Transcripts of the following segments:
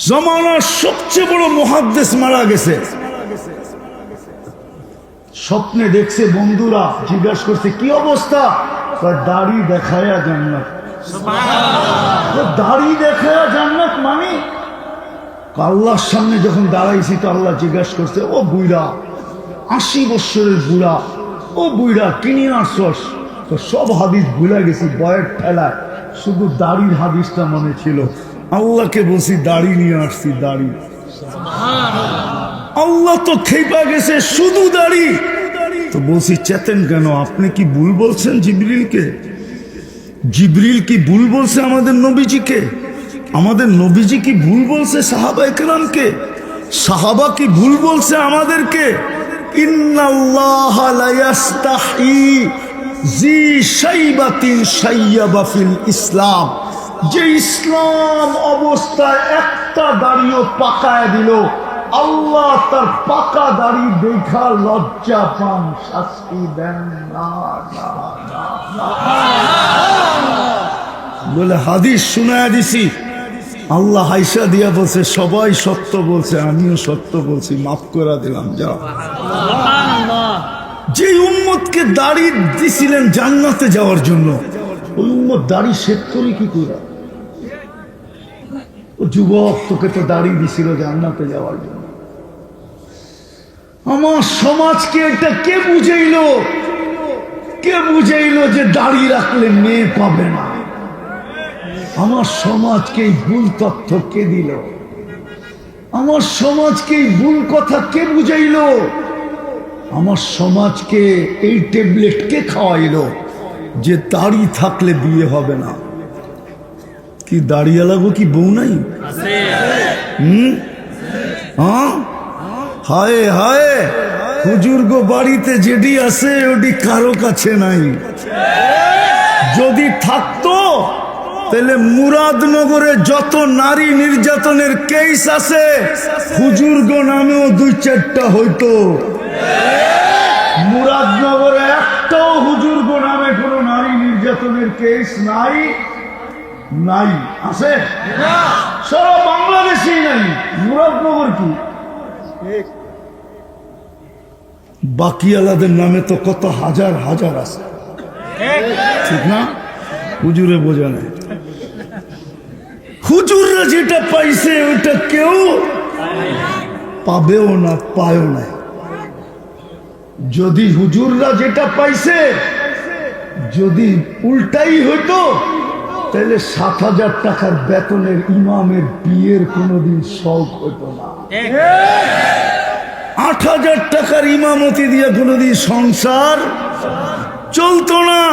জমানার সবচেয়ে বড় মুহাদ্দিস মারা গেছে। স্বপ্নে দেখছে, বন্ধুরা জিজ্ঞাসা করছে কি অবস্থা, দাড়ি দেখায়া জান্নাত। দাড়ি দেখায়া জান্নাত মানে আল্লাহর সামনে যখন দাঁড়াইছি তো আল্লাহ জিজ্ঞাসা করছে, ও বুইড়া, 80 বৎসরের বুড়া, ও বুইড়া কিনে আসছস? তো সব হাদিস ভুলে গেছি বয়ের ঠেলায়, শুধু দাড়ির হাদিসটা মনে ছিল। আল্লাহকে বলছি দাড়ি নিয়ে আসছি, দাড়ি। আল্লাহ তো খেপা গেছে, শুধু দাড়ি। তো বলছি চেতেন কেন, আপনি কি ভুল বলছেন জিবরিলকে? জিবরিল কি ভুল বলছে আমাদের নবীজিকে? আমাদের নবীজি কি ভুল বলছে সাহাবা একরামকে? সাহাবা কি ভুল বলছে আমাদেরকে? ইন্নাল্লাহা লা ইয়াস্তাহি জি শাইবাতিন শাইয়াবা ফিল ইসলাম। যে ইসলাম অবস্থায় একটা দাড়িও পাকায় দিল, আল্লাহ তার পাকা দাড়ি দেখা লজ্জা পান, শাস্তি দেন না। বলে হাদিস শুনায়া দিছি, আল্লাহ হাইসা দিয়া বলছে সবাই সত্য বলছে, আমিও সত্য বলছি, মাফ করে দিলাম, যাও। যে উম্মতকে দাড়ি দিছিলেন জান্নাতে যাওয়ার জন্য, ওই উম্মত দাড়ি শেখ করি কি করে? ও যুবক, তোকে তো দাড়ি দিছিল জান্নাতে যাওয়ার জন্য। আমার সমাজকে এটা কে বুঝাইলো? কে বুঝাইলো যে দাড়ি রাখলে মেয়ে পাবে না? আমার সমাজকে এই ভুল তথ্য কে দিল? আমার সমাজকে এই ভুল কথা কে বুঝাইলো? আমার সমাজকে এই ট্যাবলেট কে খাওয়াইলো যে দাড়ি থাকলে বিয়ে হবে না? কি দাড়িয়া লাগো কি বউ নাই? হ্যাঁ, হায় হায়, হুজুর গো বাড়িতে যেটি আছে ওটি কারো কাছে নাই। যদি থাকতো তাহলে মুরাদনগরে যত নারী নির্যাতনের কেস আছে হুজুরগো নামেও 2-4টা হইতো। মুরাদনগরে একটাও হুজুরগো নামে কোন নারী নির্যাতনের কেস নাই। নাই আছে? সারা বাংলাদেশেই নাই। মুরাদনগর কি? বাকি আলাদের নামে তো কত হাজার হাজার আছে, ঠিক না? হুজুরে বোঝা নাই। হুজুররা যেটা পাইছে ওটা কেউ পাবেও না, পায়ও না। যদি হুজুররা যেটা পাইছে যদি উল্টাই হইতো, তাহলে 7,000 টাকার বেতনের ইমামের বিয়ের কোনোদিন শখ হইতো না। 8,000 টাকার ইমামতি দিয়ে কোনোদিন সংসার চলতো না।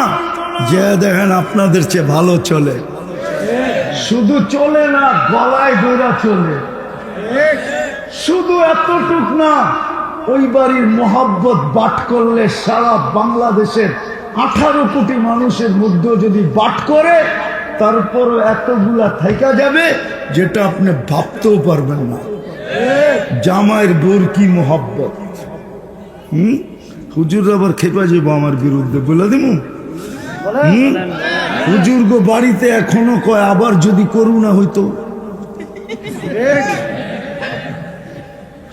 যে দেখেন আপনাদের চেয়ে ভালো চলে, শুধু চলে না, গলায় দৌড়া চলে। শুধু এতটুক না, ওই বাড়ির মোহাব্বত বাট করলে সারা বাংলাদেশের 18 কোটি মানুষের মধ্যে যদি বাট করে, তারপরও এতগুলা থাইকা যাবে যেটা আপনি ভাবতেও পারবেন না। জামাইয়ের বোর কি মোহাব্বত। হুজুর আবার খেপা যাবো আমার বিরুদ্ধে, বলে দিব। হুজুর গো বাড়িতে এখনো কয় আবার যদি করুণা হইতো।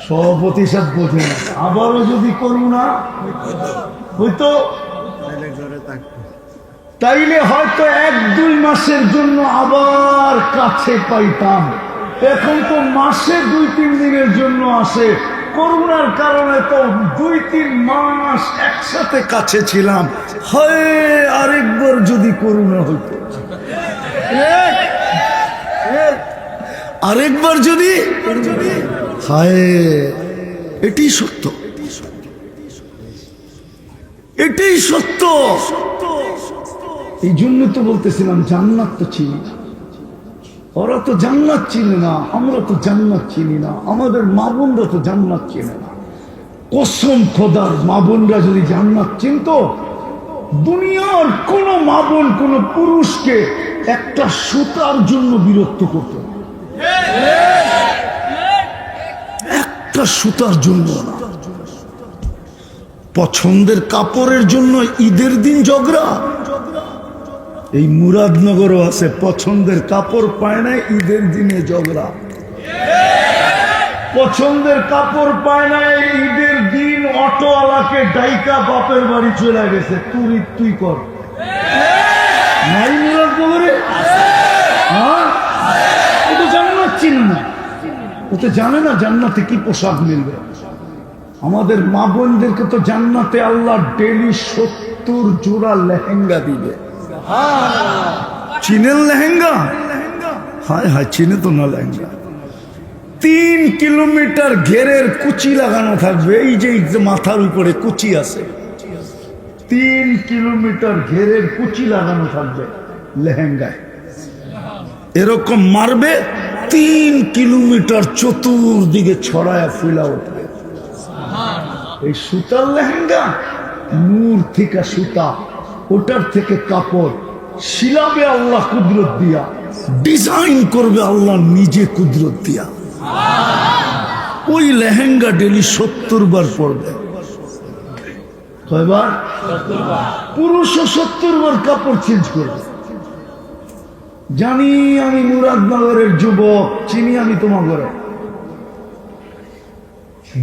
সভাপতি সাহেব বোঝে না, আবারও যদি করুণা হইতো তাইলে হয়তো 1-2 মাসের জন্য আবার কাছে পাইতাম। এখন তো মাসে 2-3 দিনের জন্য আসে। করোনার কারণে তো 2-3 মাস একসাথে কাছে ছিলাম। হয় আরেকবার যদি করোনা হইতো, আরেকবার যদি, হায়, এটাই সত্য, এটাই সত্য। এই জন্য তো বলতেছিলাম জান্নাত তো চিনি না। ওরা তো জান্নাত চিনে না, আমরা তো জান্নাত চিনি না, আমাদের মা বোনরা তো জান্নাত চিনে না। কসম খোদার, মা বোনরা যদি জান্নাত চিনতো, দুনিয়ার কোন মা বোন কোন পুরুষকে একটা সুতার জন্য বিরক্ত করত না। একটা সুতার জন্য না। পছন্দের কাপড়ের জন্য ঈদের দিন ঝগড়া। এই মুরাদনগরও আছে, পছন্দের কাপড় পায় না, ঈদের দিনে ঝগড়া। পছন্দের কাপড় পায় না, ঈদের দিন অটোওয়ালাকে ডাইকা বাপের বাড়ি চলে গেছে, তুই কর নাই মুরাদনগরে? হ্যাঁ, ও তো জান্নাত চিনে না, ও তো জানে না জান্নাতে কি পোশাক মিলবে। আমাদের মা বোনদেরকে তো জান্নাতে আল্লাহ ডেলি 70 জোড়া লেহেঙ্গা দিবে। চিনেন লেহেঙ্গা? হায় হায়, চিনে তো না লেহেঙ্গা। 3 কিলোমিটার ঘেরের কুচি লাগানো থাকবে, এই যে মাথার উপরে কুচি আছে, 3 কিলোমিটার ঘেরের কুচি লাগানো থাকবে লেহেঙ্গায়, এরকম মারবে 3 কিলোমিটার চতুর্দিকে ছড়ায় ফুলা উঠবে। এই সুতার লেহেঙ্গা, নূর থেকে সুতা, ওটার থেকে কাপড় শিলাবে আল্লাহ কুদরত দিয়া, ডিজাইন করবে আল্লাহ নিজে কুদরত দিয়া। ওই লেহেঙ্গা ডেলি 70 বার পড়বে। কয়বার? পুরুষও 70 বার কাপড় চেঞ্জ করবে। জানি আমি মুরাদনগরের যুবক, চিনি আমি তোমার ঘরে।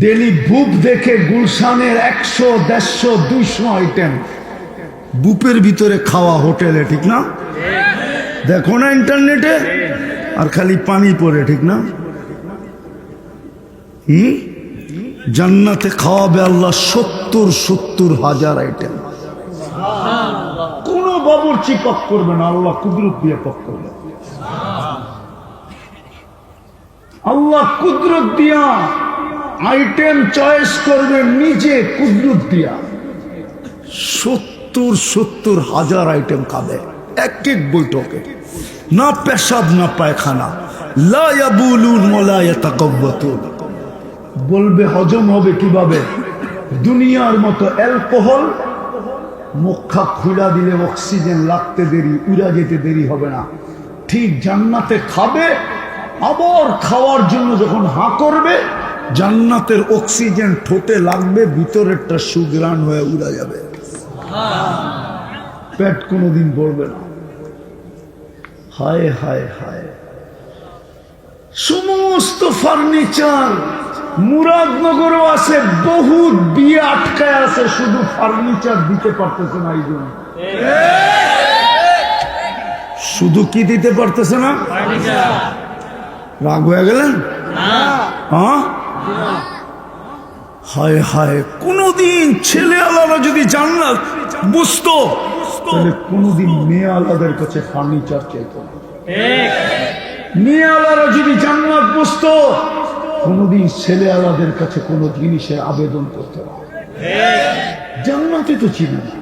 ডেলি বুপ দেখে গুলশানের 100, 150, 200 আইটেম বুপের ভিতরে খাওয়া হোটেলে, ঠিক না? দেখো না ইন্টারনেটে, আর খালি পানি পড়ে, ঠিক না? জান্নাতে খাওয়াবে আল্লাহ 70 হাজার আইটেম। কোন বাবুর্চি পাক করবে না, আল্লাহ কুদরত দিয়ে পাক করবে। আল্লাহ কুদরত দিয়া আইটেম চয়েস করবে নিজে, কুদরত দিয়া 70 হাজার আইটেম খাবে এক এক বৈঠকে। না পেশাব না পায়খানা, লা ইয়াবুলুন ওয়ালা ইয়াতাকাব্বাতুন। বলবে হজম হবে কিভাবে? দুনিয়ার মতো অ্যালকোহল মুখা খুলা দিলে অক্সিজেন লাগতে দেরি, উড়া যেতে দেরি হবে না। ঠিক জান্নাতে খাবে, আবার খাওয়ার জন্য যখন হাঁ করবে, জান্নাতের অক্সিজেন ঠোঁটে লাগবে, ভিতরেরটা সুগ্রাণ হয়ে উড়া যাবে, পেট কোনোদিন ভরবে না। হায় হায় হায়, সমস্ত ফার্নিচার মুরাদনগরও আছে, বহুত বিয়ে আটকায় আছে, শুধু ফার্নিচার দিতে পারতেছে না। এই জন্য শুধু কি দিতে পারতেছে না? রাগ হয়ে গেলেন? হ্যাঁ, হায় হায়, কোনদিন ছেলে আলাদা যদি জান্নাত বুঝতো, তাহলে কোনদিন মেয়ে আলাদের কাছে ফার্নিচার চাইতো না। মেয়ে আলাদা যদি জান্নাত বুঝতো, কোনদিন ছেলে আলাদের কাছে কোনো জিনিসের আবেদন করতো না। জান্নাতে তো ছিল না,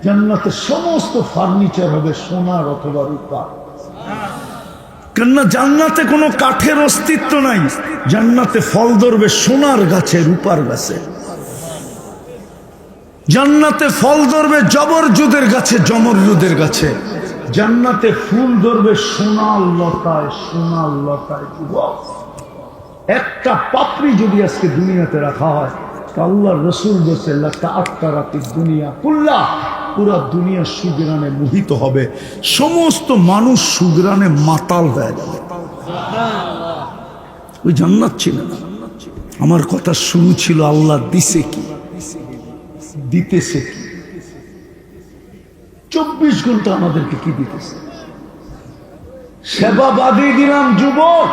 জান্নাতে সমস্ত ফার্নিচার হবে সোনার অথবা রূপার। কেননা জান্নাতে কোনো কাঠের অস্তিত্ব নাই, জান্নাতে ফল ধরবে সোনার গাছে, রূপার গাছে। জান্নাতে ফল ধরবে জবরজুদের গাছে, জমরজুদের গাছে। জান্নাতে ফুল ধরবে সোনার লতায়, সোনার লতায়। যুবক, একটা পাপড়ি যদি আজকে দুনিয়াতে রাখা হয়, আল্লাহর রাসূল বলেছে লাতাআত্তারাতিদ দুনিয়া কুল্লা, পুরা দুনিয়া সুগ্রানে মোহিত হবে, সমস্ত মানুষ সুগ্রানে মাতাল হয়ে যাবে। ওই জান্নাত ছিল না। আমার কথা শুরু ছিল আল্লাহ দিছে কি, দিতেছে কি। 24 ঘন্টা আমাদেরকে কি দিতেছে? সেবা বাদী দিলাম যুবক,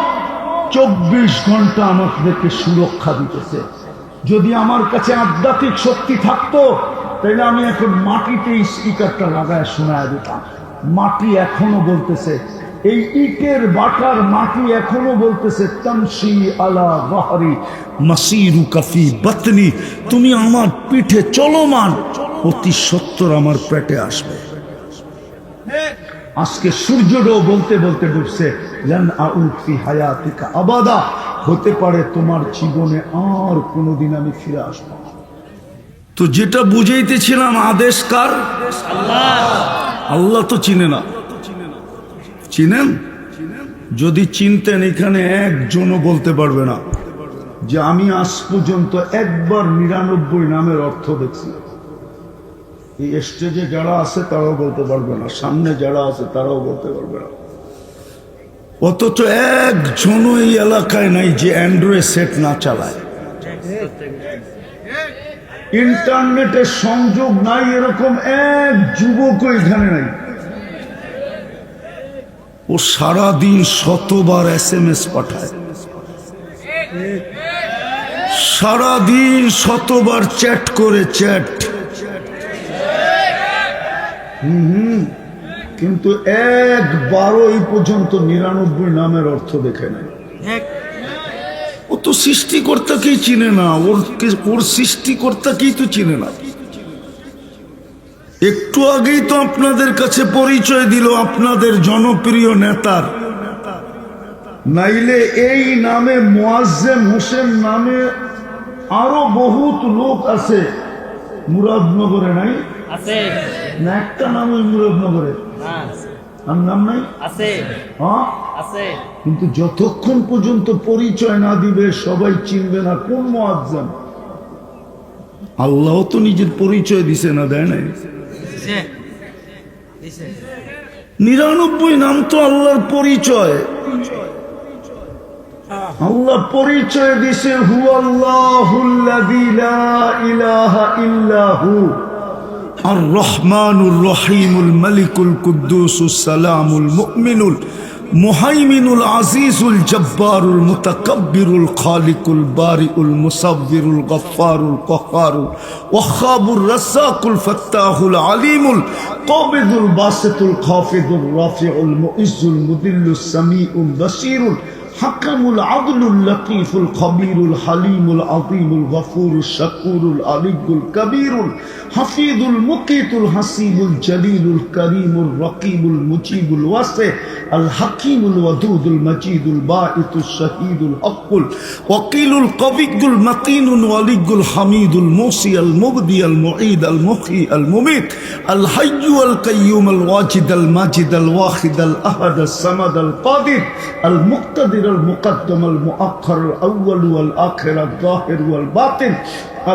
24 ঘন্টা আমাদেরকে সুরক্ষা দিতেছে। যদি আমার কাছে আধ্যাত্মিক শক্তি থাকতো, তাহলে আমি এখন মাটিতে স্পিকারটা লাগায় শোনায় দিতাম। মাটি এখনো বলতেছে, এই ইটের বাটার মাটি এখনো বলতেছে, তামশি আলা যাহরি মাসিরুকা ফি বাতনি, তুমি আমার পিঠে চলমান, অতি সত্বর আমার পেটে আসবে। আজকে সূর্যটাও বলতে বলতে ডুবছে, লান আউদ ফি হায়াতিকা আবাদা, হতে পারে তোমার জীবনে আর কোনোদিন আমি ফিরে আসবো না। তো যেটা বুঝাইতেছিলাম, আদেশ কার? আল্লাহ তো চিনে না। চিনেন? যদি চিনতেন, এখানে একজনও বলতে পারবে না যে আমি আজ পর্যন্ত একবার 99 নামের অর্থ দেখছি। এই স্টেজে যারা আছে তারাও বলতে পারবে না, সামনে যারা আছে তারাও বলতে পারবে না। অথচ একজন এই এলাকায় নাই যে অ্যান্ড্রয়েড সেট না চালায়। ইন্টারনেটের সংযোগ নাই এরকম এক যুবক এখানে নাই। ও সারাদিন শতবার SMS পাঠায়, সারাদিন শতবার চ্যাট করে, চ্যাট। কিন্তু একবারও এই পর্যন্ত 99 নামের অর্থ দেখে নাই। ও তো সৃষ্টিকর্তাকেই চিনে না, ওর সৃষ্টিকর্তাকেই তো চিনে না। একটু আগেই তো আপনাদের কাছে পরিচয় দিল আপনাদের জনপ্রিয় নেতার। নাইলে এই নামে মুয়াজ্জেম হোসেন নামে আরো বহুত লোক আছে মুরাদনগরে, নাই আছে না? একটা নাম ওই মুরাদনগরে আর নাম নাই আছে, হ্যাঁ আছে। কিন্তু যতক্ষণ পর্যন্ত পরিচয় না দিবে সবাই চিনবে না কোন মুয়াজ্জেম। আল্লাহ তো নিজের পরিচয় দিছে না, দেয় নাই? 99 নাম তো আল্লাহর পরিচয়। আল্লাহ পরিচয় দিছে হুয়াল্লাহুল্লাযী লা ইলাহা ইল্লাহু আর রহমানুর রহিমুল মালিকুল কুদ্দুসুস সালামুল মুমিনুল মুহাইমিনুল আজিজুল জব্বারুল মুতাকাব্বিরুল খালিকুল বারিউল মুসাব্বিরুল গফফারুল কহ্হারুল ওয়াহ্হাবুর রাজ্জাকুল ফাত্তাহুল আলিমুল কাবিদুল বাসিতুল খাফিদুর রাফিউল মুইজ্জুল মুদিল্লুস সামিউল বাসীরুল হাকামুল আদলুল লতীফুল খবীরুল হালিমুল আযীমুল গফুরুশ শাকুরুল আলিয়্যুল কবীরুল হাফিজুল মুকিতুল হাসিবুল জলিলুল করিমুল রকিবুল মুজিবুল ওয়াসি আল হাকিমুল ওয়াদুদুল মজিদুল বাঈতুশ শাহীদুল হকুল ওয়াকিলুল কবিয়্যুল মাতিনুল ওয়ালিয়্যুল হামিদুল মুসি আল মুবদি আল মুঈদ আল মুহয়ি আল মুমীত আল হাইয়্যু আল কাইয়্যুম আল ওয়াজিদ আল মাজিদ আল ওয়াহিদ আল আহাদ আস সামাদ আল কাদির আল মুক্তাদির المقدم المؤخر الأول والآخر الظاهر والباطن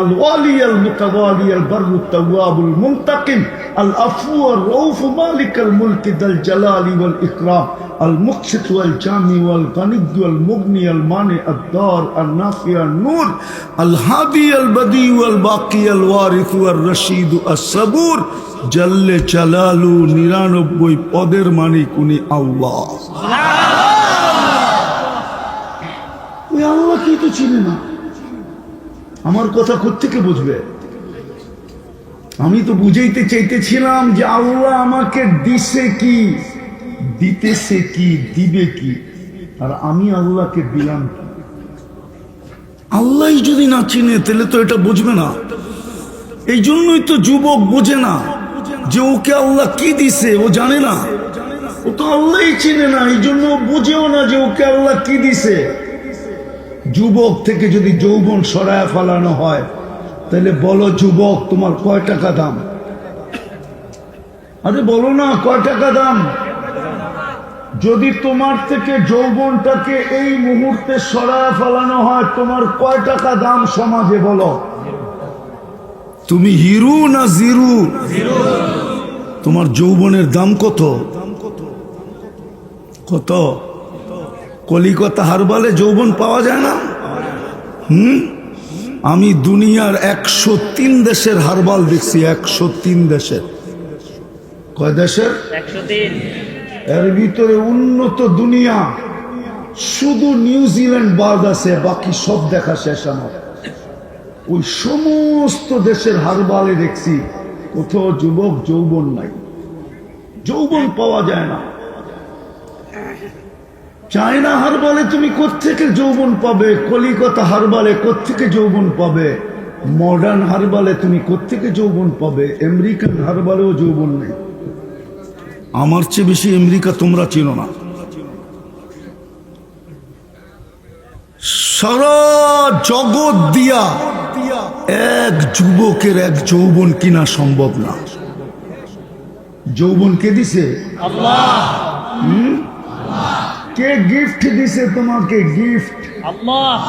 الوالي المتوالي البر التواب المنتقم العفو الرؤوف مالك الملك ذا الجلال والإكرام المقسط والجامع والغني والمغني المانع الدار النافع النور الهادي البديع والباقي الوارث والرشيد الصبور جل جلاله 99 পদের মালিক উনি আল্লাহ। আল্লাহ কি তো চিনে না? আমার কথা কোত্থেকে বুঝবে? আমি তো বুঝাইতে চাইতেছিলাম যে আল্লাহ আমাকে দিছে কি, দিতেছে কি, দিবে কি, আর আমি আল্লাহকে দিলাম কি? আল্লাহ যদি না চিনে তাহলে তো এটা বুঝবে না। এই জন্যই তো যুবক বোঝে না যে ওকে আল্লাহ কি দিছে, ও জানে না। ও তো আল্লাহই চিনে না, এই জন্য বুঝেও না যে ওকে আল্লাহ কি দিছে। যুবক থেকে যদি যৌবন সরায় ফেলানো হয় তাহলে বলো যুবক তোমার কয় টাকা দাম? আরে বলো না কয় টাকা দাম? যদি তোমার থেকে যৌবনটাকে এই মুহূর্তে সরায় ফেলানো হয় তোমার কয় টাকা দাম সমাজে বলো? তুমি হিরো না জিরো? তোমার যৌবনের দাম কত? কত? কলিকাতা হারবালে যৌবন পাওয়া যায় না? আমি দুনিয়ার 103 দেশের হারবাল দেখছি, 103 দেশের। কয় দেশের? 103। এর ভিতরে উন্নত দুনিয়া শুধু নিউজিল্যান্ড বাদ আছে, বাকি সব দেখা শেষ আমার। ওই সমস্ত দেশের হারবালে দেখছি কোথাও যুবক যৌবন নাই, যৌবন পাওয়া যায় না। চায়না হারবালে তুমি কোত্থেকে যৌবন পাবে? কলিকাতা হারবালে কোত্থেকে যৌবন পাবে? মডার্ন হারবালে তুমি কোত্থেকে যৌবন পাবে? আমেরিকান হারবালেও যৌবন নেই। আমার চেয়ে বেশি আমেরিকা তোমরা চিনো না। সারা জগৎ দিয়া এক যুবকের এক যৌবন কিনা সম্ভব না। যৌবন কে দিছে? আল্লাহ। কে গিফট দিছে তোমাকে? গিফট আল্লাহ।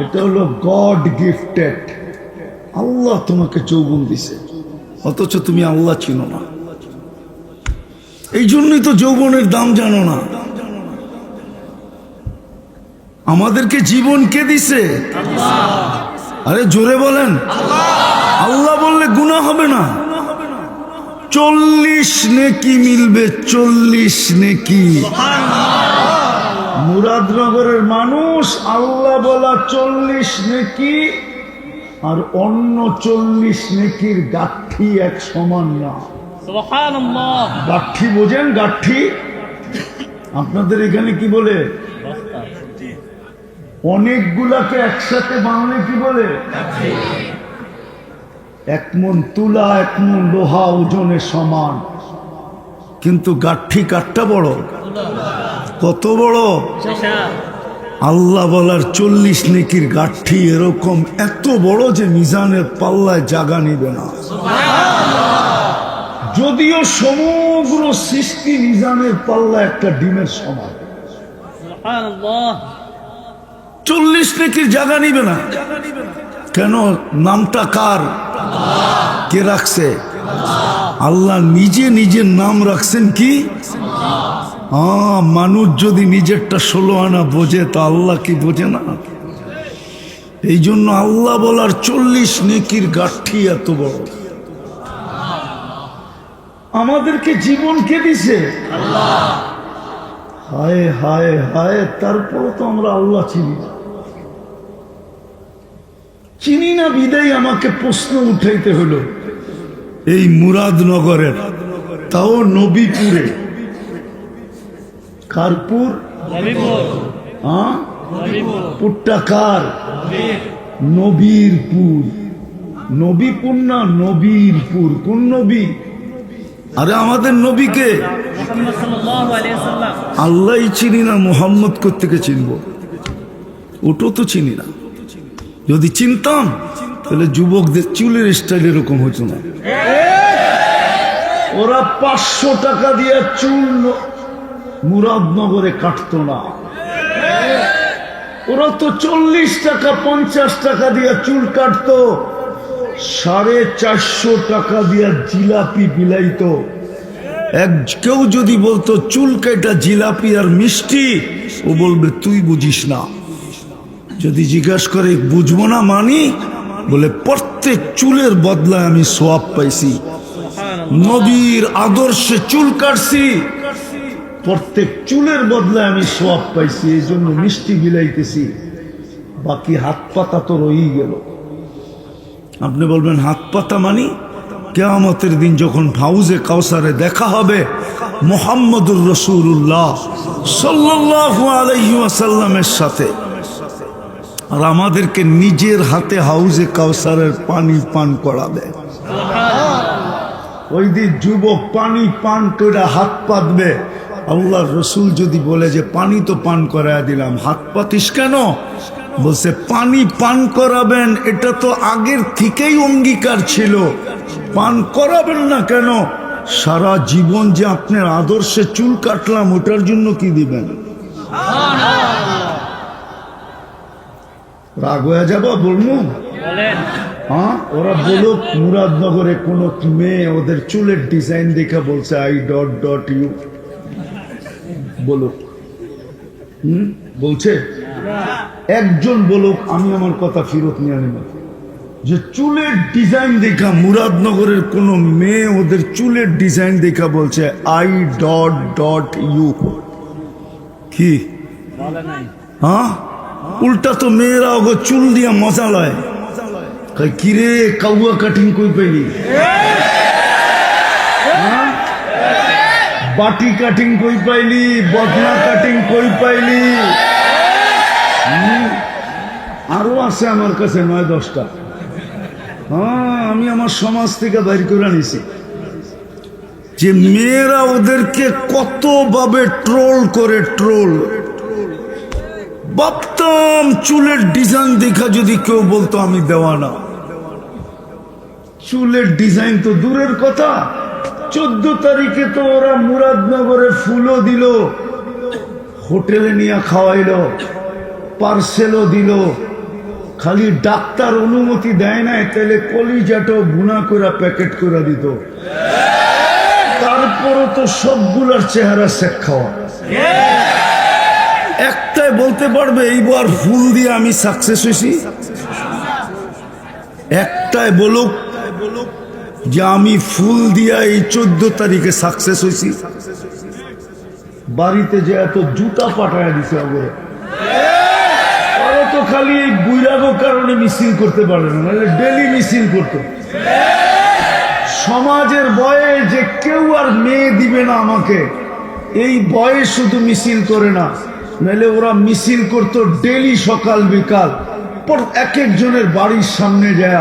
এটা হলো গড গিফটেড। আল্লাহ তোমাকে যৌবন দিছে, অথচ তুমি আল্লাহ চিনো না। এই জন্যই তো যৌবনের দাম জানো না। আমাদেরকে জীবন কে দিছে? আরে জোরে বলেন। আল্লাহ বললে গুনাহ হবে না। 40 নেকি মিলবে, 40 নেকি। মুরাদনগরের মানুষ আল্লাহ বলা 40 নেকি আর অন্য 40 নেকির গাঠি এক সমান না। সুবহানাল্লাহ। গাঠি বোঝেন? গাঠি আপনাদের এখানে কি বলে? অনেকগুলাকে একসাথে বাংলা কি বলে? এক মন তুলা, এক মন লোহা ওজনে সমান, কিন্তু গাঠি কাঠটা বড়। কত বড়? আল্লাহ বলার 40 নেকির গাঠি এরকম এত বড় যে মিজানের পাল্লায় জায়গা নিবে না। যদিও সমগ্র সৃষ্টি মিজানের পাল্লা একটা ডিমের সমান, 40 নেকির জায়গা নিবে না। কেন? নামটা কার? কে রাখছে? আল্লাহ নিজে নিজের নাম রাখছেন কি? মানুষ যদি নিজেরটা 16 আনা বোঝে তা আল্লাহ কি বোঝে না? এই জন্য আল্লাহ বলার 40 নেকির গাঠি এত বড়। আমাদেরকে জীবন কে দিছে? হায় হায় হায়, তারপরও তো আমরা আল্লাহ চিনি না। চিনি না বিদায় আমাকে প্রশ্ন উঠাইতে হলো। এই মুরাদনগরের, তাও নবীপুরে। কারপুর? পুরটা কার? নবীরপুর। নবীপুর না নবীরপুর। কোন নবী? আরে আমাদের নবীকে আল্লাহই চিনি না, মুহাম্মদ কোত্থেকে চিনবো? ওটো তো চিনি না। যদি চিনতাম তাহলে যুবকদের চুলের স্টাইল এরকম হতো না। ওরা 500 টাকা দিয়ে চুল মুরাদনগরে কাটতো না। ওরা তো 40 টাকা 50 টাকা দিয়ে চুল কাটতো, 450 টাকা দিয়ে জিলাপি বিলাইতো। কেউ যদি বলতো চুল কাটা জিলাপি আর মিষ্টি, ও বলবে তুই বুঝিস না। যদি জিজ্ঞাসা করে বুঝবো না মানি, বলে প্রত্যেক চুলের বদলায় আমি সোয়াব পাইছি। নবীর আদর্শে চুল কাটছি, প্রত্যেক চুলের বদলায় আমি সোয়াব পাইছি, এই জন্য মিষ্টি বিলাইতেছি। বাকি হাত পাতা তো রয়েই গেল। আপনি বলবেন হাত পাতা মানি? কিয়ামতের দিন যখন হাউজে কাউসারে দেখা হবে মুহাম্মদুর রাসূলুল্লাহ সাল্লাল্লাহু আলাইহি ওয়াসাল্লামের সাথে, আর আমাদেরকে নিজের হাতে হাউজে কাউসারের পানি পান করাবে। ওই দিন যুবক পানি পান করে হাত পাতবে। আল্লাহর রসুল যদি বলে যে পানি তো পান করায় দিলাম, হাত পাতিস কেন? বলছে পানি পান করাবেন, এটা তো আগের থেকেই অঙ্গীকার ছিল, পান করাবেন না কেন? সারা জীবন যে আপনার আদর্শে চুল কাটলাম, ওটার জন্য কি দিবেন? রাগ হয়ে যাবো বলবো? হ্যাঁ, ওরা বলুক মুরাদনগরে কোন মেয়ে ওদের চুলের ডিজাইন দেখে বলছে আই ডট ডট ইউ, বলুক। বলছে একজন বলুক, আমি আমার কথা ফেরত নিয়ে নেব। যে চুলের ডিজাইন দেখা মুরাদনগরের কোন মেয়ে ওদের চুলের ডিজাইন দেখা বলছে আই ডট ডট ইউ, কি? হ্যাঁ, উল্টা তো মেয়েরা ওগো চুল দিয়া মজা লয়। কিরে কাউয়া কাটিং কই পাইলি? বাটি কাটিং কই পাইলি? বদনা কাটিং কই পাইলি? আরো আছে আমার কাছে 9-10টা। হ্যাঁ, আমি আমার সমাজ থেকে বাইর করে নিছি যে মেয়েরা ওদেরকে কতভাবে ট্রোল করে। ট্রোল ভাবতাম চুলের ডিজাইন দেখা যদি কেউ বলতো আমি দেওয়ানা। চুলের ডিজাইন তো দূরের কথা, 14 তারিখে তো ওরা মুরাদনগরে ফুলও দিল, হোটেলে নিয়ে খাওয়াইলো, পার্সেলও দিল। খালি ডাক্তার অনুমতি দেয় নাই, তাহলে কলিজাটাও বুনা করে প্যাকেট করে দিত। তারপরও তো সবগুলার চেহারা শেখ খাওয়া। একটাই একটাই বলতে পারবে এইবার ফুল দিয়ে আমি সাকসেস হয়েছি? একটাই বলুক যে আমি ফুল দিয়া এই 14 তারিখে সাকসেস হয়েছি। বাড়িতে যে এত জুতা পাঠায় দিছে ওরে, ওরা তো খালি এই বুইরাগো কারণে মিছিল করতে পারে না, নাহলে ডেলি মিছিল করতো। সমাজের ভয়ে যে কেউ আর মেয়ে দিবে না আমাকে, এই ভয়ে শুধু মিছিল করে না, নাহলে ওরা মিছিল করতো ডেলি সকাল বিকাল। পর এক একজনের বাড়ির সামনে যায়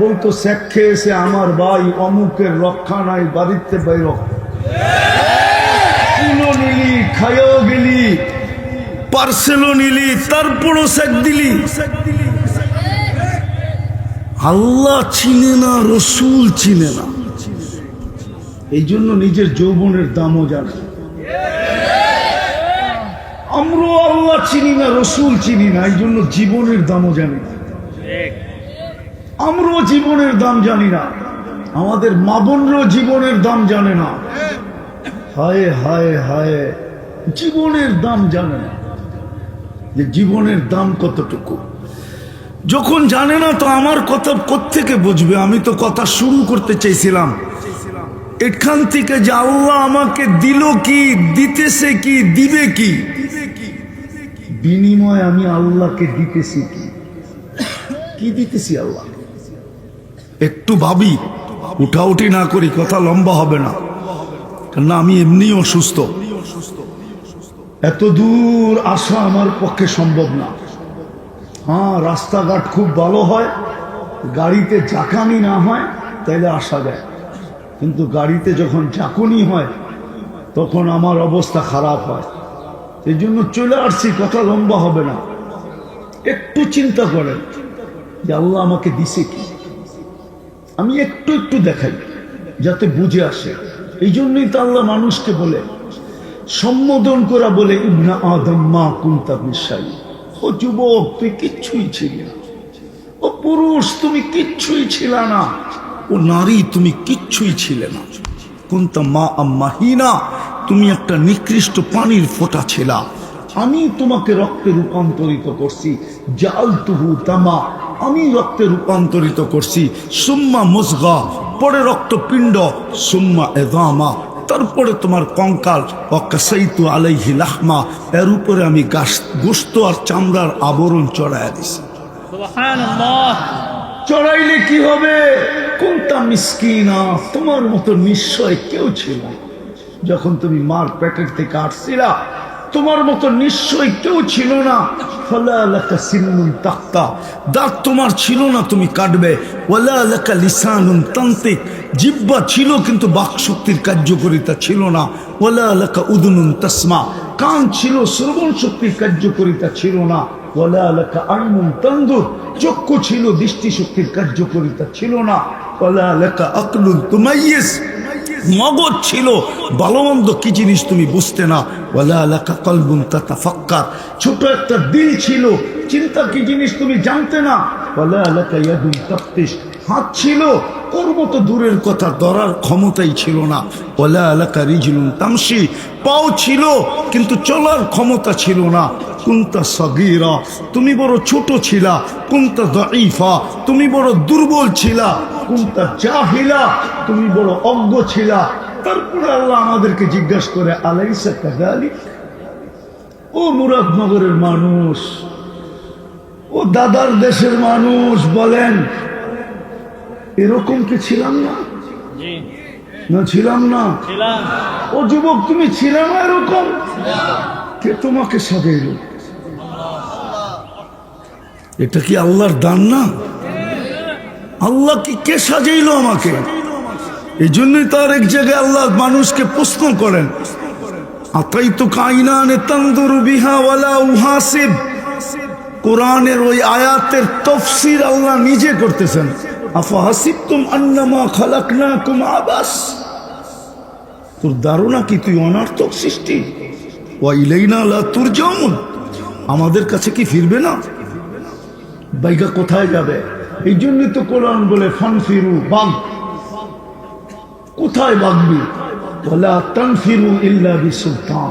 বলতো স্যাক খেয়েছে আমার ভাই অমুকের রক্ষা নাই, বাড়িতে বাইর ফুলও নিলি, খাইও গেলি, পার্সেলও নিলি, তারপরও স্যাক দিলি। আল্লাহ চিনে না, রসুল চিনে না, এই জন্য নিজের যৌবনের দামও জানে। আমরাও আল্লাহ চিনি না, রসুল চিনি না, এই জন্য জীবনের দামও জানি না। আমরাও জীবনের দাম জানি না, আমাদের মা বোনরাও জীবনের দাম জানে না। হায় হায় হায়, জীবনের দাম জানে না, যে জীবনের দাম কতটুকু। যখন জানে না তো আমার কথা কোত্থেকে বুঝবে? আমি তো কথা শুরু করতে চাইছিলাম এখান থেকে যে আল্লাহ আমাকে দিল কি, দিতেছে কি, দিবে কি, বিনিময় আমি আল্লাহকে দিতেছি কি, কি দিতেছি আল্লাহ? একটু ভাবি, উঠাউঠি না করি, কথা লম্বা হবে না, কেননা আমি এমনি অসুস্থ। এত দূর আসা আমার পক্ষে সম্ভব না। হ্যাঁ, রাস্তাঘাট খুব ভালো হয়, গাড়িতে জাকানি না হয় তাইলে আসা যায়, কিন্তু গাড়িতে যখন ঝাঁকুনি হয় তখন আমার অবস্থা খারাপ হয়। এই জন্য চলে আসছি, কথা লম্বা হবে না। একটু চিন্তা করেন যে আল্লাহ আমাকে দিছে কি, আমি একটু একটু দেখাই যাতে বুঝে আসে। এই জন্যই তো আল্লাহ মানুষকে বলে, সম্বোধন করা বলে, ইবনা আদম মা কুনতা বিশাই। ও যুবক, তুই কিচ্ছুই ছিলি না। ও পুরুষ, তুমি কিচ্ছুই ছিল না। ও নারী, তুমি কিচ্ছুই ছিলে না। কুনতা মা আম্মাহিনা, তুমি একটা নিকৃষ্ট পানির ফোঁটা ছিলা, আমি তোমাকে রক্তে রূপান্তরিত করছি। জালতুহু দামা, আমি রক্তে রূপান্তরিত করছি। সুম্মা মুজগা, পরে রক্তপিণ্ড, সুম্মা এদামা, তারপরে তোমার কঙ্কাল। ওয়াকাসাইতু আলাইহি লাহমা, এর উপরে আমি গোশত আর চামড়ার আবরণ চড়াইয়া দিছি। সুবহানাল্লাহ। চড়াইলে কি হবে? কুনতা মিসকিনা, তোমার মতো নিশ্চয় কেউ ছিল না। যখন তুমি মার পেটের থেকে আসছিলা, তোমার মতো নিশ্চয় কেউ ছিল না। ফালা লাকা সিন্নুন তাক্তা, দাঁত তোমার ছিল না, তুমি কাটবে। ওয়ালা লাকা লিসানুন তান্তিক, জিহ্বা ছিল কিন্তু বাকশক্তির কার্যকারিতা ছিল না। ওয়ালা লাকা উদুনুন তাসমা, কান ছিল, শ্রবণ শক্তির কার্যকারিতা ছিল না। ওয়ালা লাকা আইনুন তানদুর, চক্ষু ছিল, দৃষ্টিশক্তির কার্যকারিতা ছিল না। ওয়ালা লাকা আকলুন তুমাইয়িজ, মগজ ছিল, ভালো মন্দ কি জিনিস তুমি বুঝতে না। ওয়ালা লাকা কলবুন তাতাফাক্কার, ছোট একটা দিল ছিল, চিন্তা কি জিনিস তুমি জানতে না। ওয়ালা লাকা ইয়াদুন তাফতিশ, হাত ছিল, কর্ম তো দূরের কথা, ধরার ক্ষমতাই ছিল না। ওয়ালা লাকা রিজলুন তামশি, পাও ছিল কিন্তু চলার ক্ষমতা ছিল না। কুনতা সগীরা, তুমি বড় ছোট ছিলা। কুনতা দাঈফা, তুমি বড় দুর্বল ছিলা। কুনতা জাহিলা, তুমি বড় অজ্ঞ ছিলা। তারপরে আল্লাহ আমাদেরকে জিজ্ঞাসা করে, আলাইসা কাযালিক? ও মুরাদনগরের মানুষ, ও দাদার দেশের মানুষ, বলেন এরকম কি ছিলাম না? জি, না ছিলাম না? ছিলাম। ও যুবক, তুমি ছিলে না এরকম? কে তোমাকে সাজাইল? এটা কি আল্লাহর দান না? আল্লাহ কি কে সাজাইলো আমাকে? এই জন্যই তো আরেক জায়গায় আল্লাহ মানুষকে প্রশ্ন করেন, আতাইতু কাইনানে তানদুরু বিহা ওয়ালা উহাসিব। কোরআনের ওই আয়াতের তাফসীর আল্লাহ নিজে করতেছেন। আফাহাসিবতুম আন্নামা খালাকনাকুম আবাস, তোর ধারণা কি তুই অনার্থক সৃষ্টি? ওয়া ইলাইনা লা তুরজাউন, আমাদের কাছে কি ফিরবে না? বাইগা কোথায় যাবে? এই জন্যই তো কোরআন বলে ফানফিরু, বাগ। কোথায় বাগবি? ওয়ালা তানফিরু ইল্লা বিসুলতান,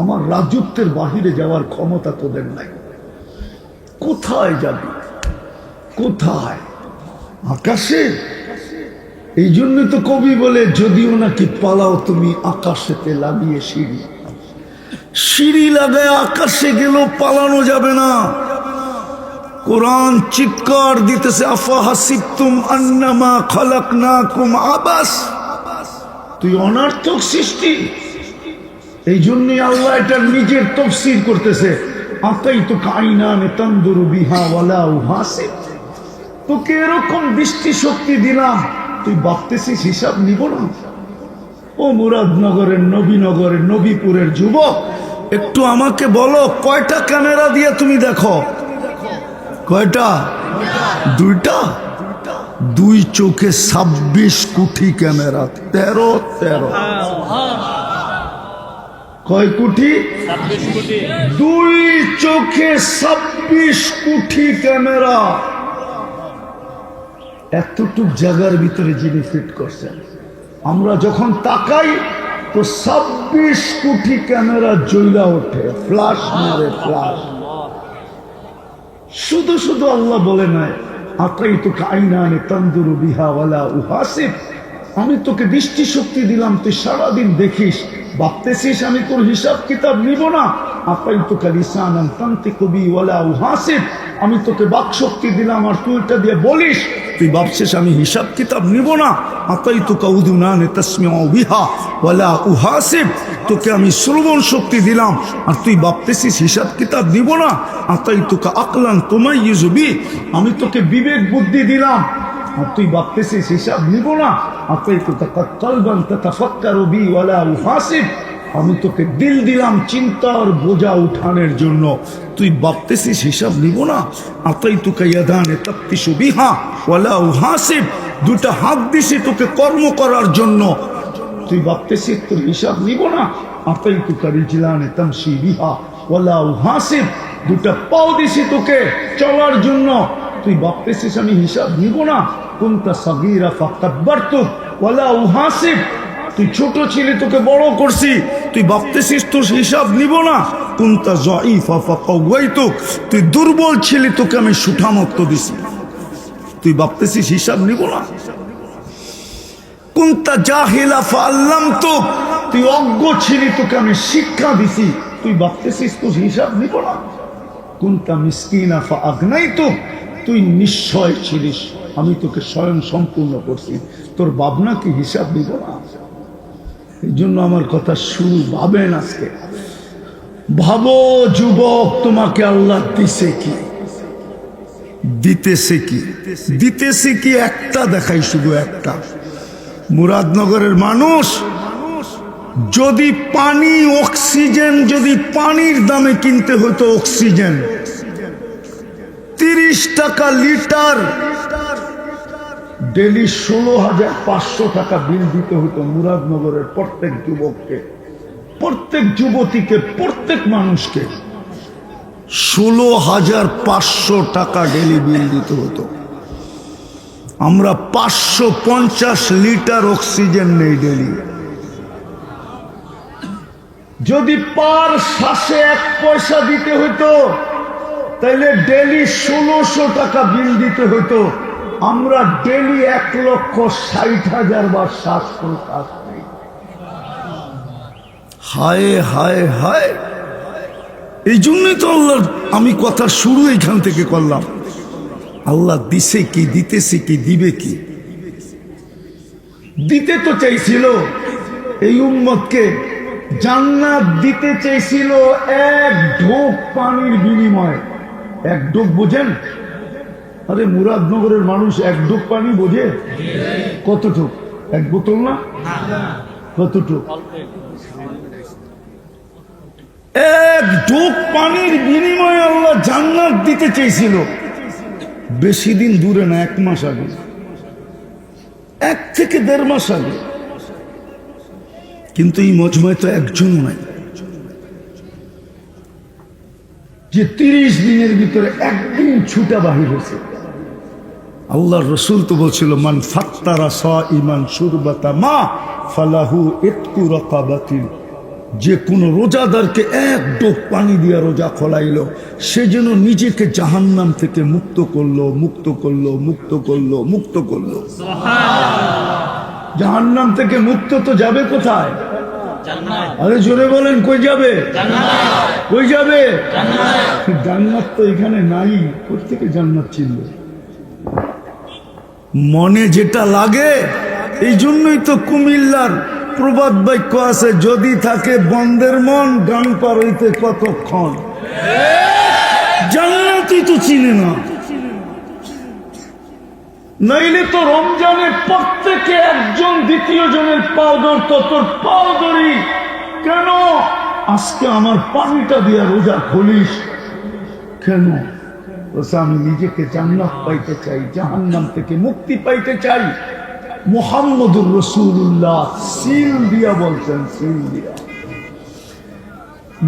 আমার রাজত্বের বাহিরে যাওয়ার ক্ষমতা তোদের নাই। কোথায় যাবি? কোথায়? আকাশে? এই জন্য তো কবি বলে, যদিও নাকি পালাও তুমি আকাশেতে লাগিয়ে সিঁড়ি। সিঁড়ি লাগায় আকাশে গেলেও পালানো যাবে না। কোরআন চিৎকার দিতেছে, আফা হাসিবতুম আন্নামা খালাকনাকুম আবাস। তুই অনার্থক সৃষ্টি। এই জন্যই আল্লাহ এটা নিজের তাফসীর করতেছে, আতাইতুকা আইনানে তানদুরু বিহা ওয়ালা উহাসিব। তোকে এরকম দৃষ্টি শক্তি দিলাম, তুই ভাবতেছিস হিসাব নিব না? ও মুরাদনগরের, নবীনগরের, নবীপুরের যুবক, একটু আমাকে বলো, কয়টা ক্যামেরা দিয়ে তুমি দেখো? কয়টা? দুইটা। দুই চোখে 26 কোটি ক্যামেরা। 13 কয় কোটি? 26 কোটি। দুই চোখে 26 কোটি ক্যামেরা। এতটুক জায়গার ভিতরে যিনি ফিট করছেন, আমরা যখন তাকাই তো 26 কোটি ক্যামেরা জ্বলা ওঠে, ফ্লাশ মারে, ফ্লাশ। শুধু শুধু আল্লাহ বলে নাই, আতাইতুকা আইনানে তানদুরু বিহা ওয়ালা উহাসিব। আমি তোকে দৃষ্টি শক্তি দিলাম, তুই সারাদিন দেখিস, ভাবতেছিস আমি তোর হিসাব কিতাব নিব না। আতাইতুকা লিসানান তানতিকু বি ওয়ালা উহাসিব। আমি তোকে বাক শক্তি দিলাম, আর তুই এটা দিয়ে বলিস, তুই ভাবছিস আমি হিসাব কিতাব নিব না। আতাইতুকা উযুনানে তাসমিউ বিহা ওয়ালা উহাসিব। তোকে আমি শ্রবণ শক্তি দিলাম, আর তুই ভাবতেছিস হিসাব কিতাব নিব না। আতাইতুকা আকলান তুমাইয়িজু বি। আমি তোকে বিবেক বুদ্ধি দিলাম, আর তুই ভাবতেছিস হিসাব নিব না। আতাইতুকা কলবান তাতাফাক্কারু বি ওয়ালা উহাসিব। আমি তোকে দিল দিলাম চিন্তার বোঝা উঠানোর জন্য, তুই ভাবতেছিস হিসাব নিব না। আতাইতুকা ইয়াদানে তাফতিশু বিহা ওয়ালা উহাসিব। দুটা হাত দিছি তোকে কর্ম করার জন্য, তুই ভাবতেছিস তোর হিসাব নিব না। আতাইতুকা রিজলানে তামশি বিহা ওয়ালা উহাসিব। দুটা পাও দিছি তোকে চলার জন্য, তুই ভাবতেছিস আমি হিসাব নিব না। কুনতা সাগীরা ফাকাব্বারতুক ওয়ালা উহাসিব। তুই ছোট ছিলি, তোকে বড় করছি, তুই ভাবতেছিস তোর হিসাব নিব না। কুনতা যায়ীফা ফাকাওয়াইতুক। তুই দুর্বল ছিলি, তোকে আমি সুঠামত্ব দিছি, তুই ভাবতেছিস হিসাব নিব না। কুনতা জাহিলা ফাআল্লামতুক। তুই অজ্ঞ ছিলি, তোকে আমি শিক্ষা দিছি, তুই ভাবতেছিস তোর হিসাব নিব না। কুনতা মিসকিনা ফাআগনাইতুক। তুই নিশ্চয় ছিলিস, আমি তোকে স্বয়ং সম্পূর্ণ করছি, তোর ভাবনা কি হিসাব নিব না? এই জন্য আমার কথা শুরু ভাবেন আজকে। ভাবো যুবক, তোমাকে আল্লাহ দিছে কি, দিতেছে কি? দিতেছে কি? একটা দেখাই, শুধু একটা। মুরাদনগরের মানুষ, যদি পানি, অক্সিজেন, যদি পানির দামে কিনতে হতো অক্সিজেন 30 টাকা লিটার, ডেলি 16,500 টাকা বিল দিতে হতো মুরাদনগরের প্রত্যেক যুবককে, প্রত্যেক যুবতীকে, প্রত্যেক মানুষকে 16,500 টাকা ডেলি বিল দিতে হতো। আমরা 550 লিটার অক্সিজেন নেই ডেলি। যদি পার শ্বাসে 1 পয়সা দিতে হতো, তাইলে ডেলি 1600 টাকা বিল দিতে হতো। আমরা ডেলি 1,60,000 বার শ্বাস প্রশ্বাস নেই। হায় হায় হায়। এই জন্যই তো আল্লাহ, আমি কথা শুরু এখান থেকে করলাম। আল্লাহ দিছে কি, দিতেছে কি, দিবে কি? দিতে তো চাইছিল এই উম্মতকে, জান্নাত দিতে চাইছিল 1 ঢোক পানির বিনিময়ে। 1 ঢোক বোঝেন? আরে মুরাদনগরের মানুষ 1 ঢোক পানি বোঝে? কতটুক? 1 বোতল না? কতটুক? 1 ঢোক পানির বিনিময়ে আল্লাহ জান্নাত দিতে চেয়েছিল। বেশি দিন দূরে না, 1 মাস আগে, 1 থেকে 1.5 মাস আগে। কিন্তু এই মজমায় তো একজন নাই যে 30 দিনের ভিতরে একদিন ছুটা বাহির হয়েছে। আল্লাহর রসুল তো বলছিল, মান ফাত্তারা সাইমান শুরবাতা মা ফালাহু ইতকু রাকাবাতিন যে কোনো রোজাদারকে এক ডোক পানি দিয়া রোজা খোলাইল, সে যেন নিজেকে জাহান্নাম থেকে মুক্ত করলো, মুক্ত করলো, মুক্ত করলো, মুক্ত করলো। জাহান্নাম থেকে মুক্ত তো যাবে কোথায়? আরে জোরে বলেন, কই যাবে? কই যাবে? জান্নাত তো এখানে নাই, কোথেকে জান্নাত ছিল? মনে যেটা লাগে, এই জন্যই তো কুমিল্লার প্রবাদ বাক্য আছে, যদি থাকে বন্দের মন, গান পার হইতে কতক্ষণ। জান্নাতই তো চিনে না, নাইলে তো রমজানে প্রত্যেকে একজন দ্বিতীয় জনের পাও ধরত, তোর পাও ধরি কেন? আজকে আমার পানিটা দিয়া রোজা খুলিস কেন? আমি নিজেকে জান্নাত পাইতে চাই, জাহান্নাম থেকে মুক্তি পাইতে চাই। মুহাম্মদুর রাসূলুল্লাহ সিল দিয়া বলছেন, সিল দিয়া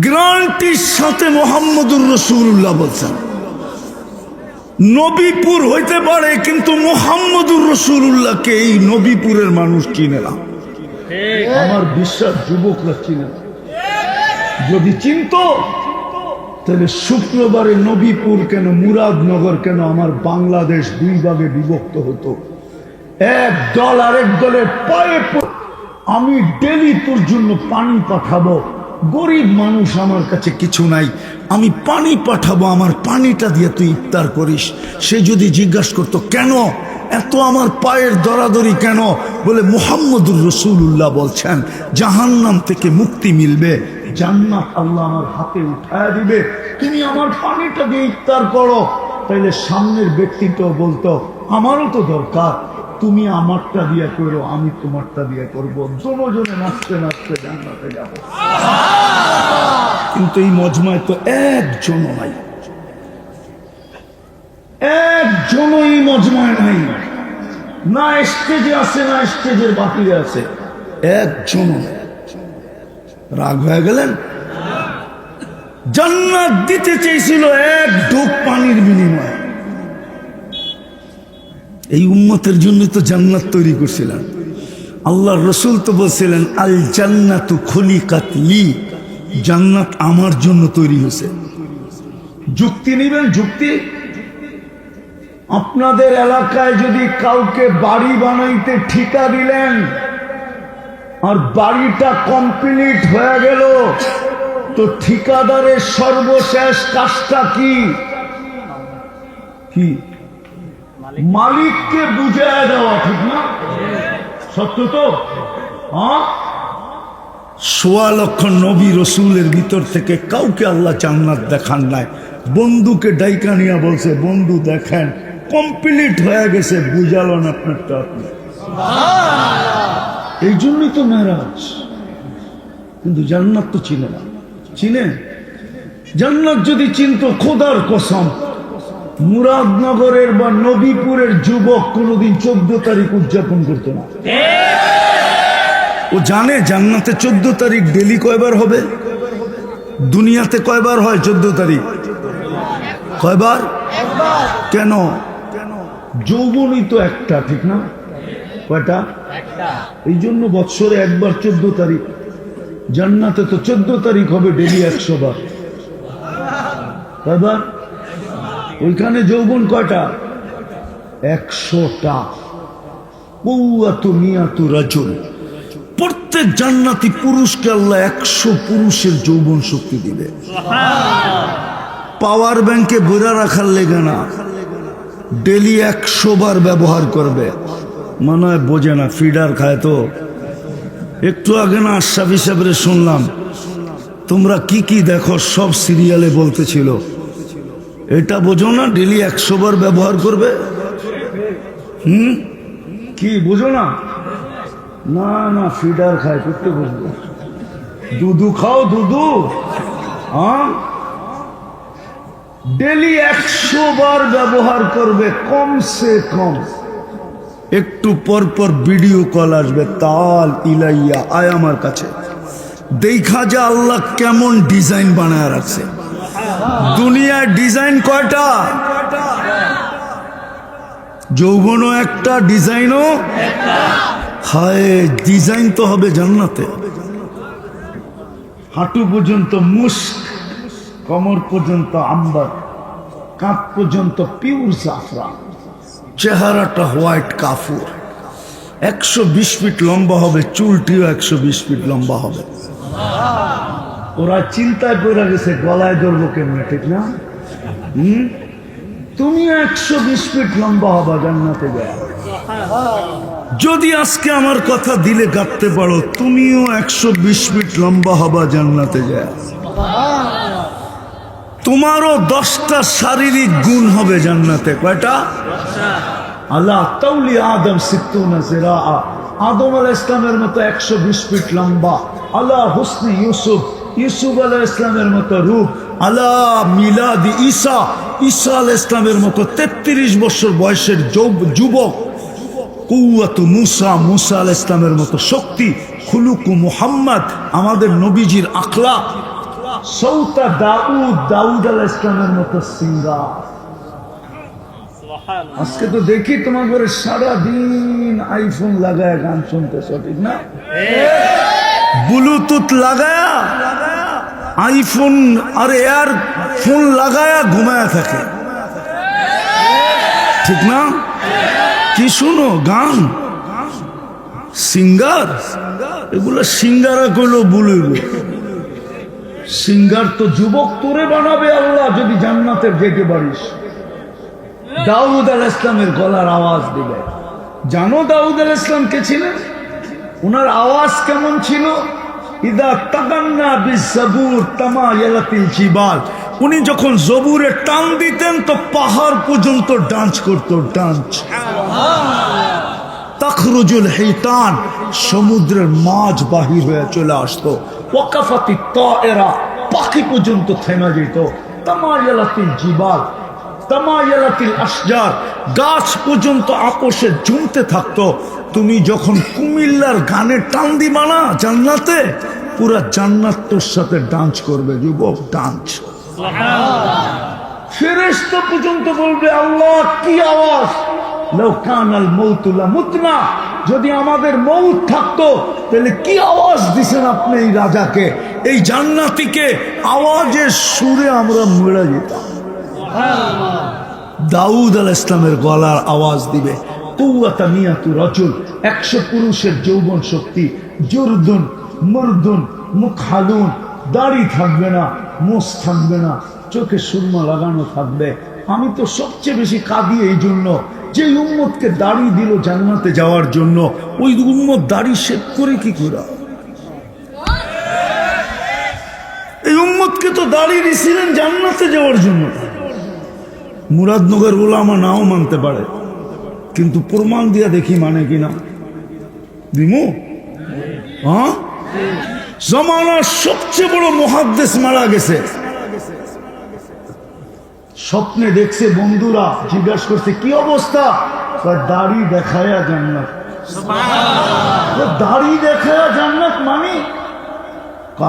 গ্যারান্টির সাথে মুহাম্মদুর রাসূলুল্লাহ বলছেন। নবীপুর হইতে পারে, কিন্তু মুহাম্মদুর রাসূলুল্লাহকে এই নবীপুরের মানুষ চিনে না। আমার বিশ্বাস যুবকরা চিনে না। যদি চিনতো তাহলে শুক্রবারে নবীপুর কেন, মুরাদনগর কেন, আমার বাংলাদেশ দুই ভাগে বিভক্ত হতো। এক দল আরেক দলের পায়ে আমি ডেলি তোর জন্য পানি পাঠাবো, গরিব মানুষ, আমার কাছে কিছু নাই, আমি পানি পাঠাবো, আমার পানিটা দিয়ে তুই ইফতার করিস। সে যদি জিজ্ঞাসা করতো কেন এত আমার পায়ের দরাদরি কেন, বলে মুহাম্মদুর রাসূলুল্লাহ বলছেন জাহান্নাম থেকে মুক্তি মিলবে, জান্নাত আল্লাহ আমার হাতে উঠায় দিবে, তুমি আমার পানিটা দিয়ে ইফতার করো। তাইলে সামনের ব্যক্তিটাও বলতো আমারও তো দরকার, তুমি আমারটা দিয়ে করো, আমি তোমারটা দিয়ে করবো, দুজনে নাচতে নাচতে জান্নাতে যাব। কিন্তু এই মজমায় তো একজনও নাই, একজনও এই মজমায় নাই, না স্টেজে আছে না স্টেজের বাকিরে আছে, একজনও। রাগ হয়ে গেলেন? জান্নাত দিতে চেয়েছিল এক ঢোক পানির বিনিময়ে। এই উম্মতের জন্য তো জান্নাত তৈরি করছিলেন। আল্লাহর রাসূল তো বলছিলেন আল জান্নাতু খুলিকাত লি, জান্নাত আমার জন্য তৈরি হয়েছে। যুক্তি নেবেন? যুক্তি? আপনাদের এলাকায় যদি কাউকে বাড়ি বানাইতে ঠিকা দিলেন আর বাড়িটা কমপ্লিট হয়ে গেল, তো ঠিকাদারের সর্বশেষ কাজটা কি? কি? মালিককে বুঝায় দেওয়া, ঠিক না? সত্য তো? হ্যাঁ। ১৬ লক্ষ নবী রসুলের ভিতর থেকে কাউকে আল্লাহ জান্নাত দেখান নাই। বন্ধুকে ডাইকা নিয়ে বলছে বন্ধু দেখেন কমপ্লিট হয়ে গেছে, বুঝালেন আপনারটা আপনি। এই জন্যই তো মেরাজ। কিন্তু জান্নাত তো চিনে না। চিনে? জান্নাত যদি চিনতো, খোদার কসম মুরাদনগরের বা নবীপুরের যুবক কোনোদিন 14 তারিখ উদযাপন করতো না। ও জানে জান্নাতে 14 তারিখ ডেলি কয়বার হবে, দুনিয়াতে কয়বার হয় 14 তারিখ? কয়বার? কেন? যৌবনই তো একটা, ঠিক না? কয়টা? এই জন্য বৎসরে একবার 14 তারিখ। জান্নাতে তো 14 তারিখ হবে ডেলি 100 বার। কয়বার? ওইখানে যৌবন কয়টা? 100টা। প্রত্যেক জান্নাতি পুরুষকে আল্লাহ 100 পুরুষের যৌবন শক্তি দিবে। পাওয়ার ব্যাংকে ভরা রাখার লেগে না, ডেলি 100 বার ব্যবহার করবে। মনে হয় বোঝে না, ফিডার খায় তো। একটু আগে না আশরাফি সাহেবরে শুনলাম, তোমরা কি কি দেখো সব সিরিয়ালে বলতেছিল, এটা বোঝো না ডেলি 100 বার ব্যবহার করবে? কি বোঝো না? না না, ফিডার খায়, করতে বুঝবো। দুধু খাও, দুধু। হ্যাঁ, ডেলি 100 বার ব্যবহার করবে কমসে কম। একটু পর পর ভিডিও কল আসবে, তাল ইলাইয়া আয় আমার কাছে, দেখা যা আল্লাহ কেমন ডিজাইন বানায় রাখছে। দুনিয়ার ডিজাইন কয়টা? যৌবনও একটা, ডিজাইনও হায়। ডিজাইন তো হবে জান্নাতে। হাঁটু পর্যন্ত মুস্ক, কমর পর্যন্ত আম্বার, কাঁধ পর্যন্ত পিওর জাফরান, চেহারাটা হোয়াইট কাফুর, 120 ফিট লম্বা হবে, চুলটিও 120 ফিট লম্বা হবে। ওরা চিন্তায় পড়ে গেছে গলায় ধরবো কেমনে, ঠিক না? তুমি 120 ফিট লম্বা হবা জান্নাতে যায়। যদি আজকে আমার কথা দিলে গাঁথতে পারো, তুমিও 120 ফিট লম্বা হবা জান্নাতে যায়। তোমারও 10টা শারীরিক গুণ হবে জান্নাতে। কয়টা? আল্লাহ তাউলি আদম 60 জিরা, আদম আলাইহিস ইসলামের মতো 120 ফিট লম্বা। আল্লাহ হুসনি ইউসুফ, ইউসুফ আলাইহিস ইসলামের মতো রূপ। আল্লাহ মিলাদি ঈসা, ঈসা আলাইহিস ইসলামের মতো 33 বছর বয়সের যুবক। কুওয়াতু মুসা, মুসা আলাইহিস ইসলামের মতো শক্তি। খুলুকু মুহাম্মদ, আমাদের নবীজির আখলাক। সৌতা দাউদ, দাউদ আলাইহিস ইসলামের মতো সিঙ্গার। আজকে তো দেখি তোমার ঘরে সারাদিন আইফোন লাগায় গান শুনতেছ, ঠিক না? ব্লুটুথ লাগায়া, আইফোন আর এয়ার ফোন লাগায়া ঘুমায়া থাকে, ঠিক না? কি শুনো? গান, সিঙ্গার। এগুলো সিঙ্গারা করলেও বলব, সিঙ্গার তো যুবক তোরে বানাবে আল্লাহ যদি জান্নাতের যেতে পারিস। দাউদ আলাইহিস ইসলামের গলার আওয়াজ দিবে। জানো দাউদ আলাইহিস ইসলাম কে ছিলেন? ওনার আওয়াজ কেমন ছিল? ইদা তাগান্না বিজবুর তামায়ালাতিল জিবাল। উনি যখন জবুরে টান দিতেন তো পাহাড় পর্যন্ত ডান্স করত, ডান্স। তাখরুজুল হিতান, সমুদ্রের মাছ বাহির হয়ে চলে আসতো। ওয়াকাফাতি তায়রা, পাখি পর্যন্ত থেমে যেত। তামায়ালাতিল জিবাল, তামায়ালাতিল আশজার, গাছ পর্যন্ত আপোষে ঝুমতে থাকতো। তুমি যখন কুমিল্লার গানে টান দিবা না জান্নাতে, পুরা জান্নাত তোর সাথে ডান্স করবে যুবক, ডান্স। ফেরেশতা পর্যন্ত বলবে আল্লাহ কি আওয়াজ! লাউ কানাল মাউতু লামুতনা, যদি আমাদের মউত থাকতো তাহলে কি আওয়াজ দিছেন আপনি এই রাজাকে, এই জান্নাতীকে? আওয়াজের সুরে আমরা মরে যেতাম। দাউদ আলাইহিস ইসলামের গলার আওয়াজ দিবে। কুওয়াতা মিয়াতু রাজুল, 100 পুরুষের যৌবন শক্তি। জুরদুন মুরদুন মুখহালুন, দাড়ি থাকবে না, মোষ থাকবে না, চোখে সুরমা লাগানো থাকবে। আমি তো সবচেয়ে বেশি কাঁদি এই জন্য, যে উম্মতকে দাড়ি দিল জান্নাতে যাওয়ার জন্য, ওই উম্মত দাড়ি শেভ করে কি করে? এই উম্মতকে তো দাড়ি দিছিলেন জান্নাতে যাওয়ার জন্য। মুরাদনগর ওলামা নাও মানতে পারে, কিন্তু প্রমাণ দিয়া দেখি মানে কিনা। দিমু? হ্যাঁ, জমানার সবচেয়ে বড় মুহাদ্দিস মারা গেছে। স্বপ্নে দেখছে, বন্ধুরা জিজ্ঞাসা করছে কি অবস্থা? দাড়ি দেখায়া জান্নাত। দাড়ি দেখায়া জান্নাত মানে?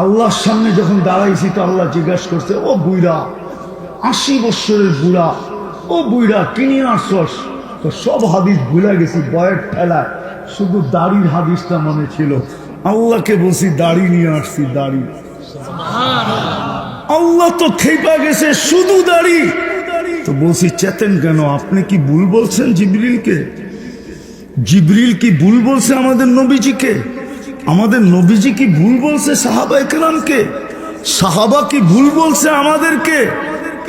আল্লাহর সামনে যখন দাঁড়াইছি তো আল্লাহ জিজ্ঞাসা করছে, ও বুইরা, 80 বছরের বুড়া, ও বুইরা কিনে আসছস? তো সব হাদিস ভুলে গেছি বয়ের ঠেলায়, শুধু দাড়ির হাদিসটা মনে ছিল। আল্লাহকে বলছি দাড়ি নিয়ে আসছি, দাড়ি। আল্লাহ তো খেপা গেছে, শুধু দাড়ি। তো বলছি চেতেন কেন? আপনি কি ভুল বলছেন জিবরিলকে? জিবরিল কি ভুল বলছে আমাদের নবীজিকে? আমাদের নবীজি কি ভুল বলছে সাহাবা ইকরামকে? সাহাবা কি ভুল বলছে আমাদেরকে?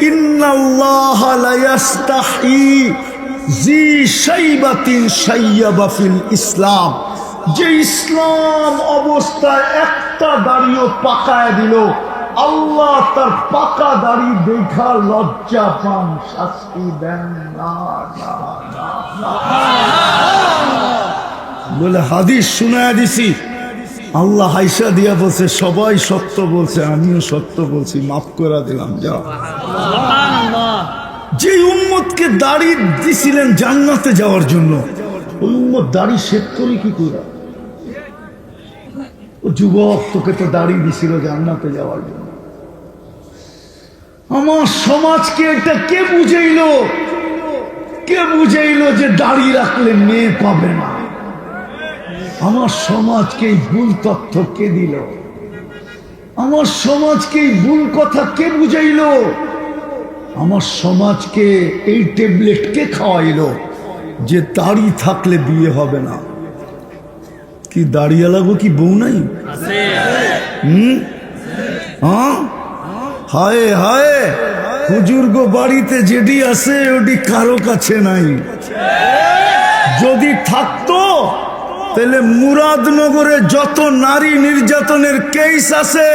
ইন্নাল্লাহ লা ইয়াস্তাহি জি শাইবাতিন শাইয়াবা ফিল ইসলাম। যে ইসলাম অবস্থায় একটা দাড়িও পাকায় দিল, আল্লাহ তার পাকা দাড়ি দেখা লজ্জা পান, শাস্তি দেন না। বলে হাদিস শুনায়া দিছি। আল্লাহ হাইসা দিয়া বলছে সবাই সত্য বলছে, আমিও সত্য বলছি, মাফ করে দিলাম, যাও। যে উম্মতকে দাড়ি দিছিলেন জান্নাতে যাওয়ার জন্য, ওই উম্মত দাড়ি শেভ করে কি করে? ও যুবক, তোকে তো দাড়ি দিছিল জান্নাতে যাওয়ার জন্য। আমার সমাজকে এটা কে বুঝাইলো? কে বুঝাইলো যে দাড়ি রাখলে মেয়ে পাবে না? আমার সমাজকে এই ভুল তথ্য কে দিল? আমার সমাজকে এই ভুল কথা কে বুঝাইলো? আমার সমাজকে এই ট্যাবলেট কে খাওয়াইলো যে দাড়ি থাকলে বিয়ে হবে না? কি দাড়িয়া লাগো কি বউ নাই? হ্যাঁ, হায় হায়, হুজুর গো বাড়িতে যেটি আছে ওটি কারো কাছে নাই। যদি থাকতো তাহলে মুরাদনগরে যত নারী নির্যাতনের কেস আছে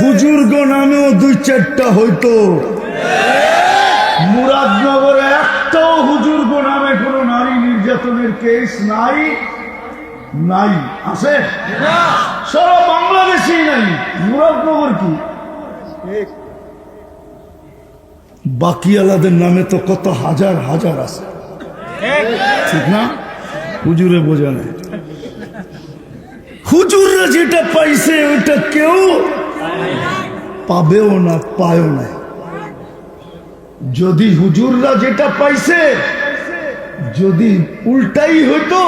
হুজুর গো নামেও 2-4টা হইতো। মুরাদনগরে একটাও হুজুর গো নামে কোনো নারী নির্যাতনের কেস নাই। নাই আছে? সারা বাংলাদেশেই নাই। মুরাদনগর কি? বাকি আলাদের নামে তো কত হাজার হাজার আছে, ঠিক না? হুজুরে বোঝা নেই। হুজুররা যেটা পাইছে ওইটা কেউ পাবেও না, পায়ও না। যদি হুজুররা যেটা পাইছে যদি উল্টাই হইতো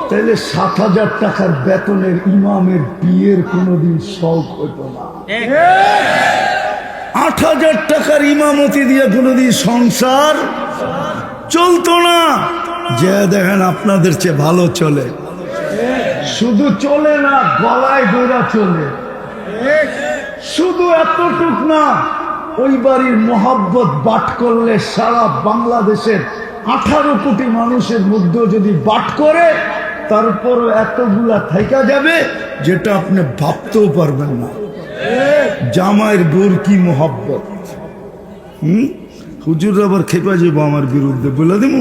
তাহলে 7,000 টাকার বেতনের ইমামের বিয়ের কোনোদিন শখ হইতো না। 8,000 টাকার ইমামতি দিয়ে কোনোদিন সংসার চলতো না। যে দেখেন আপনাদের চেয়ে ভালো চলে, শুধু চলে না গলায় দৌড়া চলে। শুধু এতটুক না, ওই বাড়ির মোহাব্বত বাট করলে সারা বাংলাদেশের 18 কোটি মানুষের মধ্যে যদি বাট করে তারপরও এতগুলা থাইকা যাবে যেটা আপনি ভাবতেও পারবেন না। জামাইয়ের বোর কি মোহাব্বত। হুজুর আবার খেপা যাবো আমার বিরুদ্ধে বলে দিব।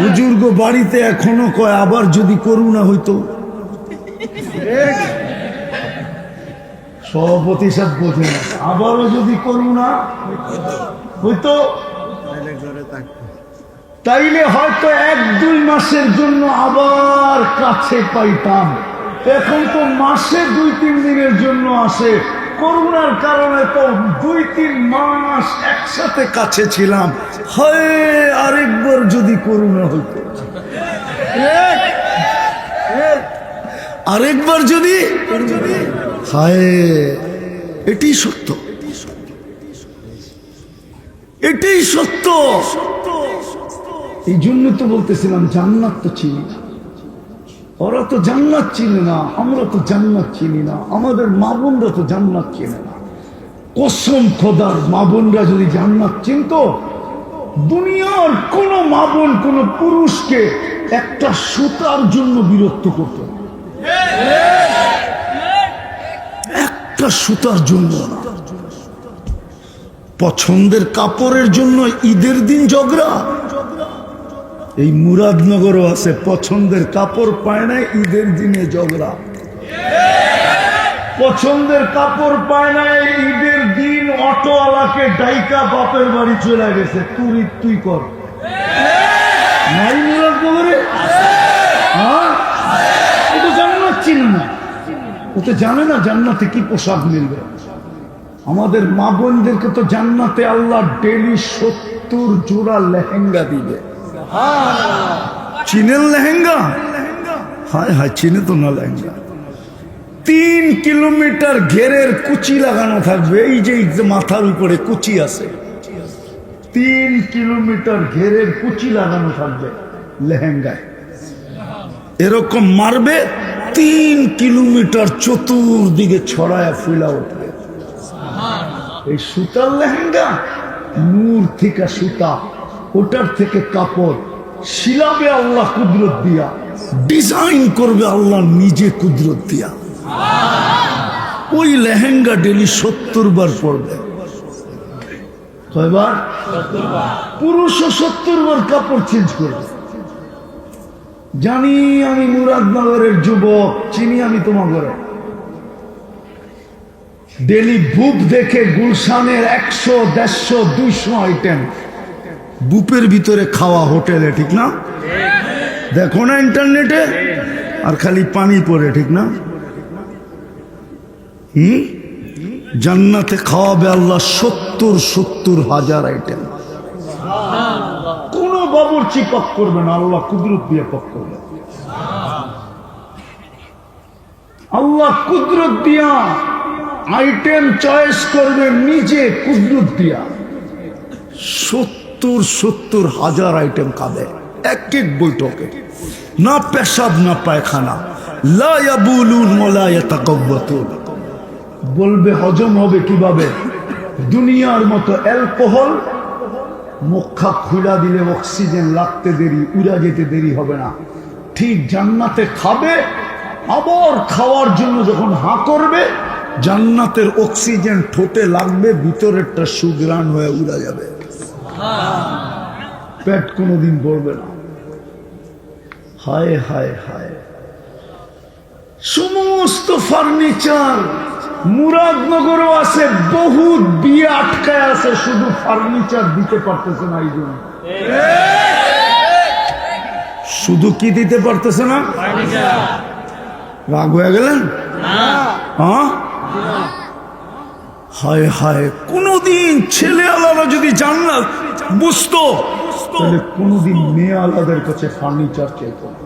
হুজুর গো বাড়িতে এখনো কয় আবার যদি করুণা হইতো। সভাপতি সব বোঝে না, আবারও যদি করুণা হইতো তাইলে হয়তো 1-2 মাসের জন্য আবার কাছে পাইতাম। এখন তো মাসে 2-3 দিনের জন্য আসে। করোনার কারণে তো 2-3 মাস একসাথে কাছে ছিলাম। হয় আরেকবার যদি করোনা হইতো, আরেকবার যদি, হায়, এটাই সত্য, এটাই সত্য। এই জন্য তো বলতেছিলাম জান্নাত তো চিনি না। ওরা তো জান্নাত চিনে না, আমরা তো জান্নাত চিনি না, আমাদের মা বোনরা তো জান্নাত চিনে না। কসম খোদার, মা বোনরা যদি জান্নাত চিনত, দুনিয়ার কোন মা বোন কোন পুরুষকে একটা সুতার জন্য বিরক্ত করত না। একটা সুতার জন্য না। পছন্দের কাপড়ের জন্য ঈদের দিন ঝগড়া। এই মুরাদনগরও আছে, পছন্দের কাপড় পায় না ঈদের দিনে ঝগড়া। পছন্দের কাপড় পায় না ঈদের দিন অটোওয়ালাকে ডাইকা বাপের বাড়ি চলে গেছে, তুই কর। নাই মুরাদনগরে? হ্যাঁ, ও তো জান্নাত চিনে না, ও তো জানে না জান্নাতে কি পোশাক মিলবে। আমাদের মা বোনদেরকে তো জান্নাতে আল্লাহ ডেলি 70 জোড়া লেহেঙ্গা দিবে। চিনেন লেহেঙ্গা? হায় হায়, চিনে তো না লেহেঙ্গা। 3 কিলোমিটার ঘেরের কুচি লাগানো থাকবে। এই যে মাথার উপরে কুচি আছে, 3 কিলোমিটার ঘেরের কুচি লাগানো থাকবে লেহেঙ্গায়। এরকম মারবে 3 কিলোমিটার চতুর্দিকে ছড়ায়া ফুলা উঠবে। এই সুতার লেহেঙ্গা, নূর থেকে সুতা, ওটার থেকে কাপড় শিলাবে আল্লাহ কুদরত দিয়া, ডিজাইন করবে আল্লাহ নিজে কুদরত দিয়া। ওই লেহেঙ্গা ডেলি 70 বার পড়বে। কয়বার? পুরুষও 70 বার কাপড় চেঞ্জ করবে। জানি আমি মুরাদনগরের যুবক, চিনি আমি তোমাদের। ডেলি বুপ দেখে গুলশানের 100, 150, 200 আইটেম বুপের ভিতরে খাওয়া হোটেলে, ঠিক না? দেখো না ইন্টারনেটে, আর খালি পানি পড়ে, ঠিক না? জান্নাতে খাওয়াবে আল্লাহ 70 হাজার আইটেম। কোন বাবুর্চি পাক করবে না, আল্লাহ কুদরত দিয়ে পাক করবে। আল্লাহ কুদরত দিয়া আইটেম চয়েস করবে নিজে কুদরত দিয়া 70,000 আইটেম খাবে এক এক বৈঠকে, না পেশাব না পায়খানা, লা ইয়াবুলুন ওয়ালা ইয়াতাকাব্বাতুন। বলবে হজম হবে কিভাবে? দুনিয়ার মতো অ্যালকোহল মুখা খুলা দিলে অক্সিজেন লাগতে দেরি, উড়া যেতে দেরি হবে না। ঠিক জান্নাতে খাবে, আবার খাওয়ার জন্য যখন হাঁ করবে জান্নাতের অক্সিজেন ঠোঁটে লাগবে, ভিতরেরটা সুগ্রাণ হয়ে উড়া যাবে, পেট কোনোদিন পড়বে না। হায় হায় হায়, সমস্ত ফার্নিচার মুরাদনগরও আছে, বহুত বিয়ে আটকায় আছে, শুধু ফার্নিচার দিতে পারতেছে না। এই জন্য শুধু কি দিতে পারতেছে না? রাগ হয়ে গেলেন? হ্যাঁ, হায় হায়, কোনদিন ছেলে আলাদা যদি জান্নাত বুঝতো তাহলে কোনদিন মেয়ে আলাদের কাছে ফার্নিচার চাইতো না।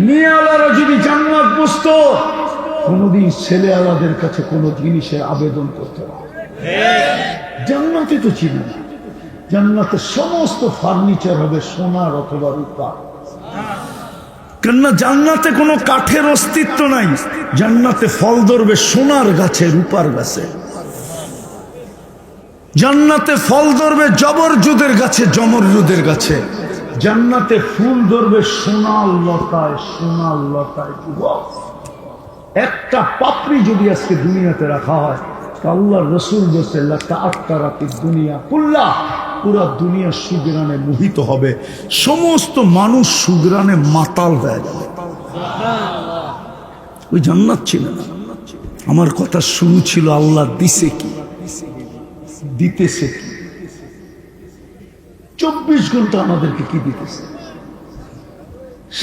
মেয়ে আলাদা যদি জান্নাত বুঝতো কোনদিন ছেলে আলাদের কাছে কোনো জিনিসের আবেদন করতো না। জান্নাতে তো ছিল না, জান্নাতে সমস্ত ফার্নিচার হবে সোনার অথবা রূপার। কেননা জান্নাতে কোনো কাঠের অস্তিত্ব নাই, জান্নাতে ফল ধরবে সোনার গাছে, রূপার গাছে। জান্নাতে ফল ধরবে জবরজুদের গাছে, জমরজুদের গাছে। জান্নাতে ফুল ধরবে সোনার লতায়, সোনার লতায়। একটা পাপড়ি যদি আজকে দুনিয়াতে রাখা হয়, আল্লাহ রসুল বলছে দুনিয়া কুল্লা, পুরা দুনিয়া সুগ্রানে মোহিত হবে, সমস্ত মানুষ সুগ্রানে মাতাল হয়ে যাবে। ওই জান্নাত ছিল না। আমার কথা শুরু ছিল আল্লাহ দিছে কি, দিতেছে কি। 24 ঘন্টা আমাদেরকে কি দিতেছে?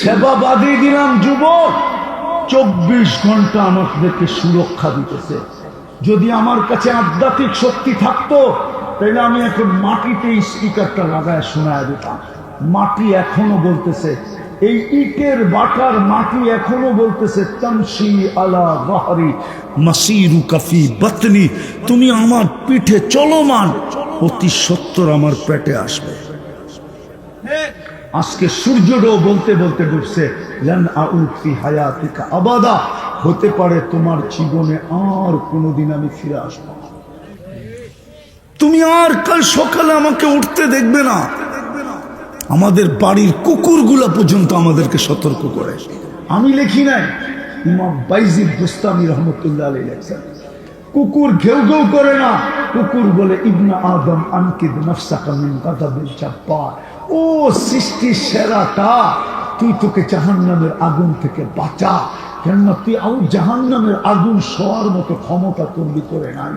সেবা বাদই দিলাম যুবক, 24 ঘন্টা আমাদেরকে সুরক্ষা দিতেছে। যদি আমার কাছে আধ্যাত্মিক শক্তি থাকতো তাহলে আমি এখন মাটিতে স্পিকারটা লাগায় শোনায় দিতাম। মাটি এখনো বলতেছে, এই ইটের বাটার মাটি এখনো বলতেছে, তামশি আলা বাহরি মাসিরু কাফি বাতনি, তুমি আমার পিঠে চলমান, অতি সত্তর আমার পেটে আসবে। আজকে সূর্যটাও বলতে বলতে ডুবছে, লান আউদ ফি হায়াতিকা আবাদা, হতে পারে তোমার জীবনে আর কোনোদিন আমি ফিরে আসবো না, তুমি আর কাল সকালে আমাকে উঠতে দেখবে না। আমাদের বাড়ির কুকুরগুলা পর্যন্ত আমাদেরকে সতর্ক করে। আমি লিখি নাই, ইমাম বাইজিদ বুস্তামি রহমতুল্লাহ আলাইহি লেখছেন, কুকুর ঘেউ ঘেউ করে না, কুকুর বলে ইবনা আদম আনকিদ নাফসাকা মিন গাযাবিল জাব্বার, ও সৃষ্টির সেরাটা, তুই তোকে জাহান্নামের আগুন থেকে বাঁচা, কেননা তুই জাহান্নামের আগুন সওয়ার মতো ক্ষমতা তোর ভিতরে নাই।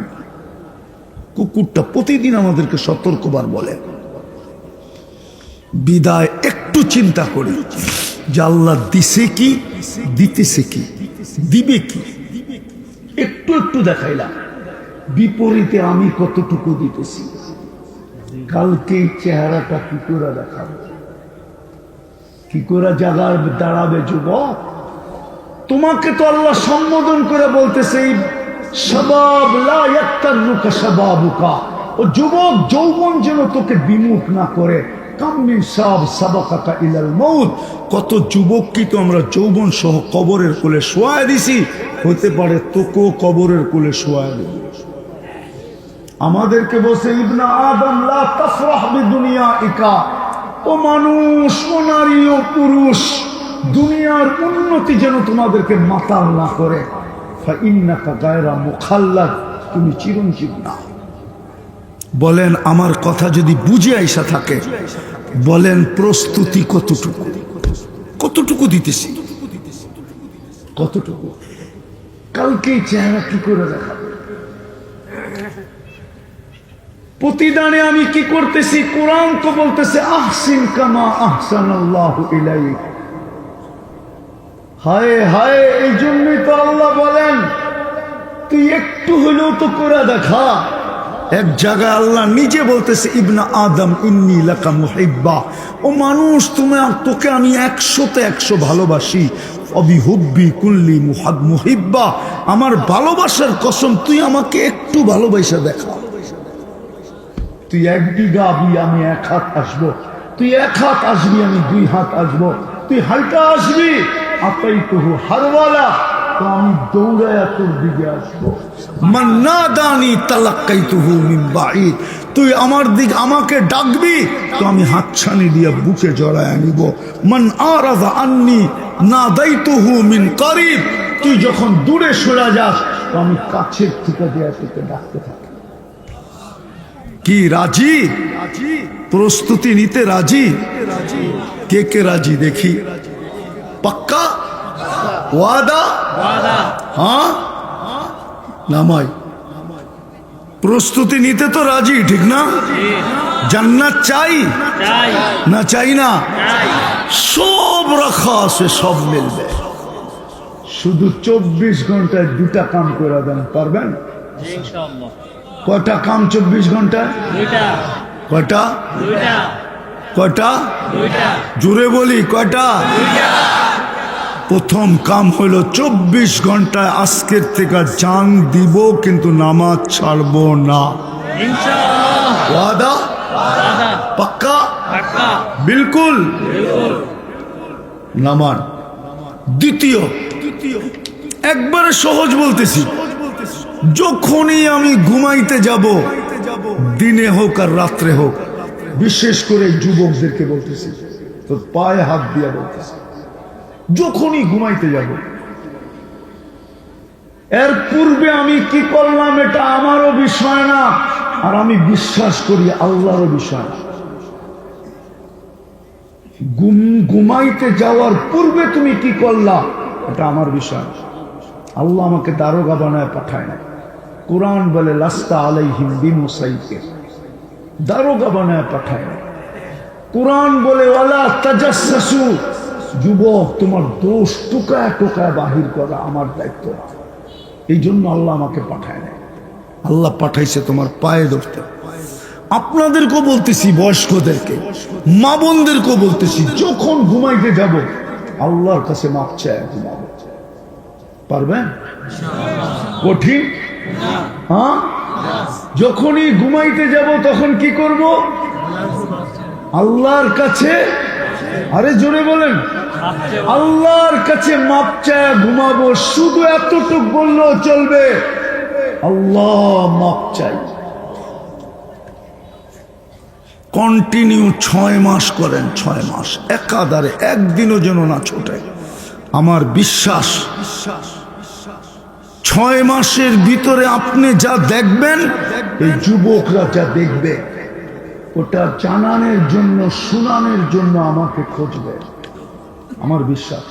কুকুরটা প্রতিদিন আমাদেরকে সতর্কবার বলে। বিদায় একটু চিন্তা করি যে আল্লাহ দিছে কি, দিতেছে কি, দিবে কি, একটু একটু দেখাইলাম। বিপরীতে আমি কতটুকু দিতেছি, কালকে চেহারাটা কি করে দেখাবো, কি করে জাগার দাঁড়াবে যুবক? তোমাকে তো আল্লাহ সম্বোধন করে বলতেছে, শাবাব লা ইয়াক্তারুকা শাবাবুকা, ও যুবক যৌবন যেন তোকে বিমুখ না করে। কাম মিন শাব সাবাকাকা ইলাল মউত, কত যুবক কি তো আমরা যৌবন সহ কবরের কোলে শোয়ায় দিছি, হতে পারে তোকেও কবরের কোলে শোয়ায় দেব। আমাদেরকে বসে ইবনা আদম লা তাফরাহ বিদুনিয়াইকা, ও মানুষ, ও নারী, ও পুরুষ, দুনিয়ার উন্নতি যেন তোমাদেরকে মাতাল না করে। ফাইন্নাকা গায়রা মুখাল্লাদ, তুমি চিরঞ্জীব না। বলেন আমার কথা যদি বুঝে আইসা থাকে, বলেন প্রস্তুতি কতটুকু, কতটুকু দিতেছি, কতটুকু? কালকে চেহারা কি করে দেখাবো? প্রতিদানে আমি কি করতেছি? কোরআন তো বলতেছে আহসিন কামা আহসানাল্লাহু ইলাইক। হায় হায়, এই জন্যই তো আল্লাহ বলেন তুই একটু হলেও তো করে দেখা, এক জায়গায় আল্লাহ নিজে বলতেছে ইবনা আদম ইন্নী লাকা মুহিব্বা, ও মানুষ তোকে আমি 100-তে 100 ভালোবাসি। অবিহুব্বি কুল্লি মুহিব্বা, আমার ভালোবাসার কসম তুই আমাকে একটু ভালোবাসা দেখা। তুই 1 বিঘা আবি, আমি 1 হাত আসবো। তুই 1 হাত আসবি, আমি 2 হাত আসবো। তুই হালকা আসবি, আতাইতুহু হারওয়ালা, তো আমি দৌড়ায়া তোর দিকে আসবো। মান নাদানি তালাক্কাইতুহু মিন বাঈদ, তুই আমার দিক আমাকে ডাকবি, তো আমি হাতছানি দিয়ে বুকে জড়ায় আনিব। মান আরাযা আন্নি নাদাইতুহু মিন করিব, তুই যখন দূরে সরে যাস, তো আমি কাছের থেকে দিয়ে তোকে ডাকতে থাকি। কি রাজি? প্রস্তুতি নিতে রাজি? কে কে রাজি দেখি? পাক্কা ওয়াদা? হ্যাঁ, নামাই। প্রস্তুতি নিতে তো রাজি, ঠিক না? জান্নাত চাই না চাই না? সব রাখা আছে, সব মিলবে। শুধু 24 ঘন্টায় 2টা কাম করে দেন, পারবেন? ইনশাআল্লাহ। কয়টা কাম 24 ঘন্টায়? 2টা। কয়টা? 2টা। কয়টা? 2টা। জোরে বলি, কয়টা? 2টা। প্রথম কাম হলো 24 ঘন্টায় আজকের থেকে জান দিব, কিন্তু নামাজ ছাড়বো না। ইনশাআল্লাহ। ওয়াদা? ওয়াদা। পাক্কা? পাক্কা। বিলকুল। নামান। দ্বিতীয়, একবারে সহজ বলতেছি, যখনই আমি ঘুমাইতে যাব, দিনে হোক আর রাত্রে হোক, বিশেষ করে যুবকদেরকে বলতেছি, তো পায়ে হাত দিয়ে বলতেছি, যখনই ঘুমাইতে যাব, এর পূর্বে আমি কি করলাম এটা আমারও বিষয় না, আর আমি বিশ্বাস করি আল্লাহরও বিষয় না। ঘুমাইতে যাওয়ার পূর্বে তুমি কি করলা এটা আমার বিষয় না। আল্লাহ আমাকে দারোগা বানায় পাঠায় না। কোরআন বলে লাস্তা আলাইহিম বিমুসাইতির, দারোগা বানায় পাঠায় না। কোরআন বলে ওয়ালা তাজাসসু, যুবক তোমার দোষ টুকায় টুকায় বাহির করা আমার দায়িত্ব না। এই জন্য আল্লাহ আমাকে পাঠায় না। আল্লাহ পাঠাইছে তোমার পায়ে ধরতে। আপনাদেরকেও বলতেছি, বয়স্কদেরকে, মা বোনদেরকেও বলতেছি, যখন ঘুমাইতে যাব আল্লাহর কাছে মাপ চায় ঘুমাবো। পারবেন? কঠিন? হ্যাঁ, যখনই ঘুমাইতে যাব তখন কি করব? আল্লাহর কাছে, আরে জোরে বলেন, আল্লাহর কাছে মাপ চায় ঘুমাবো। শুধু এতটুক বললেও চলবে, আল্লাহ মাপ চাই। কন্টিনিউ 6 মাস করেন, 6 মাস একাধারে, একদিনও যেন না ছোটে। আমার বিশ্বাস 6 মাসের ভিতরে আপনি যা দেখবেন, এই যুবকরা যা দেখবে, ওটা জানানোর জন্য, শুনানোর জন্য আমাকে খুঁজবে। আমার বিশ্বাস,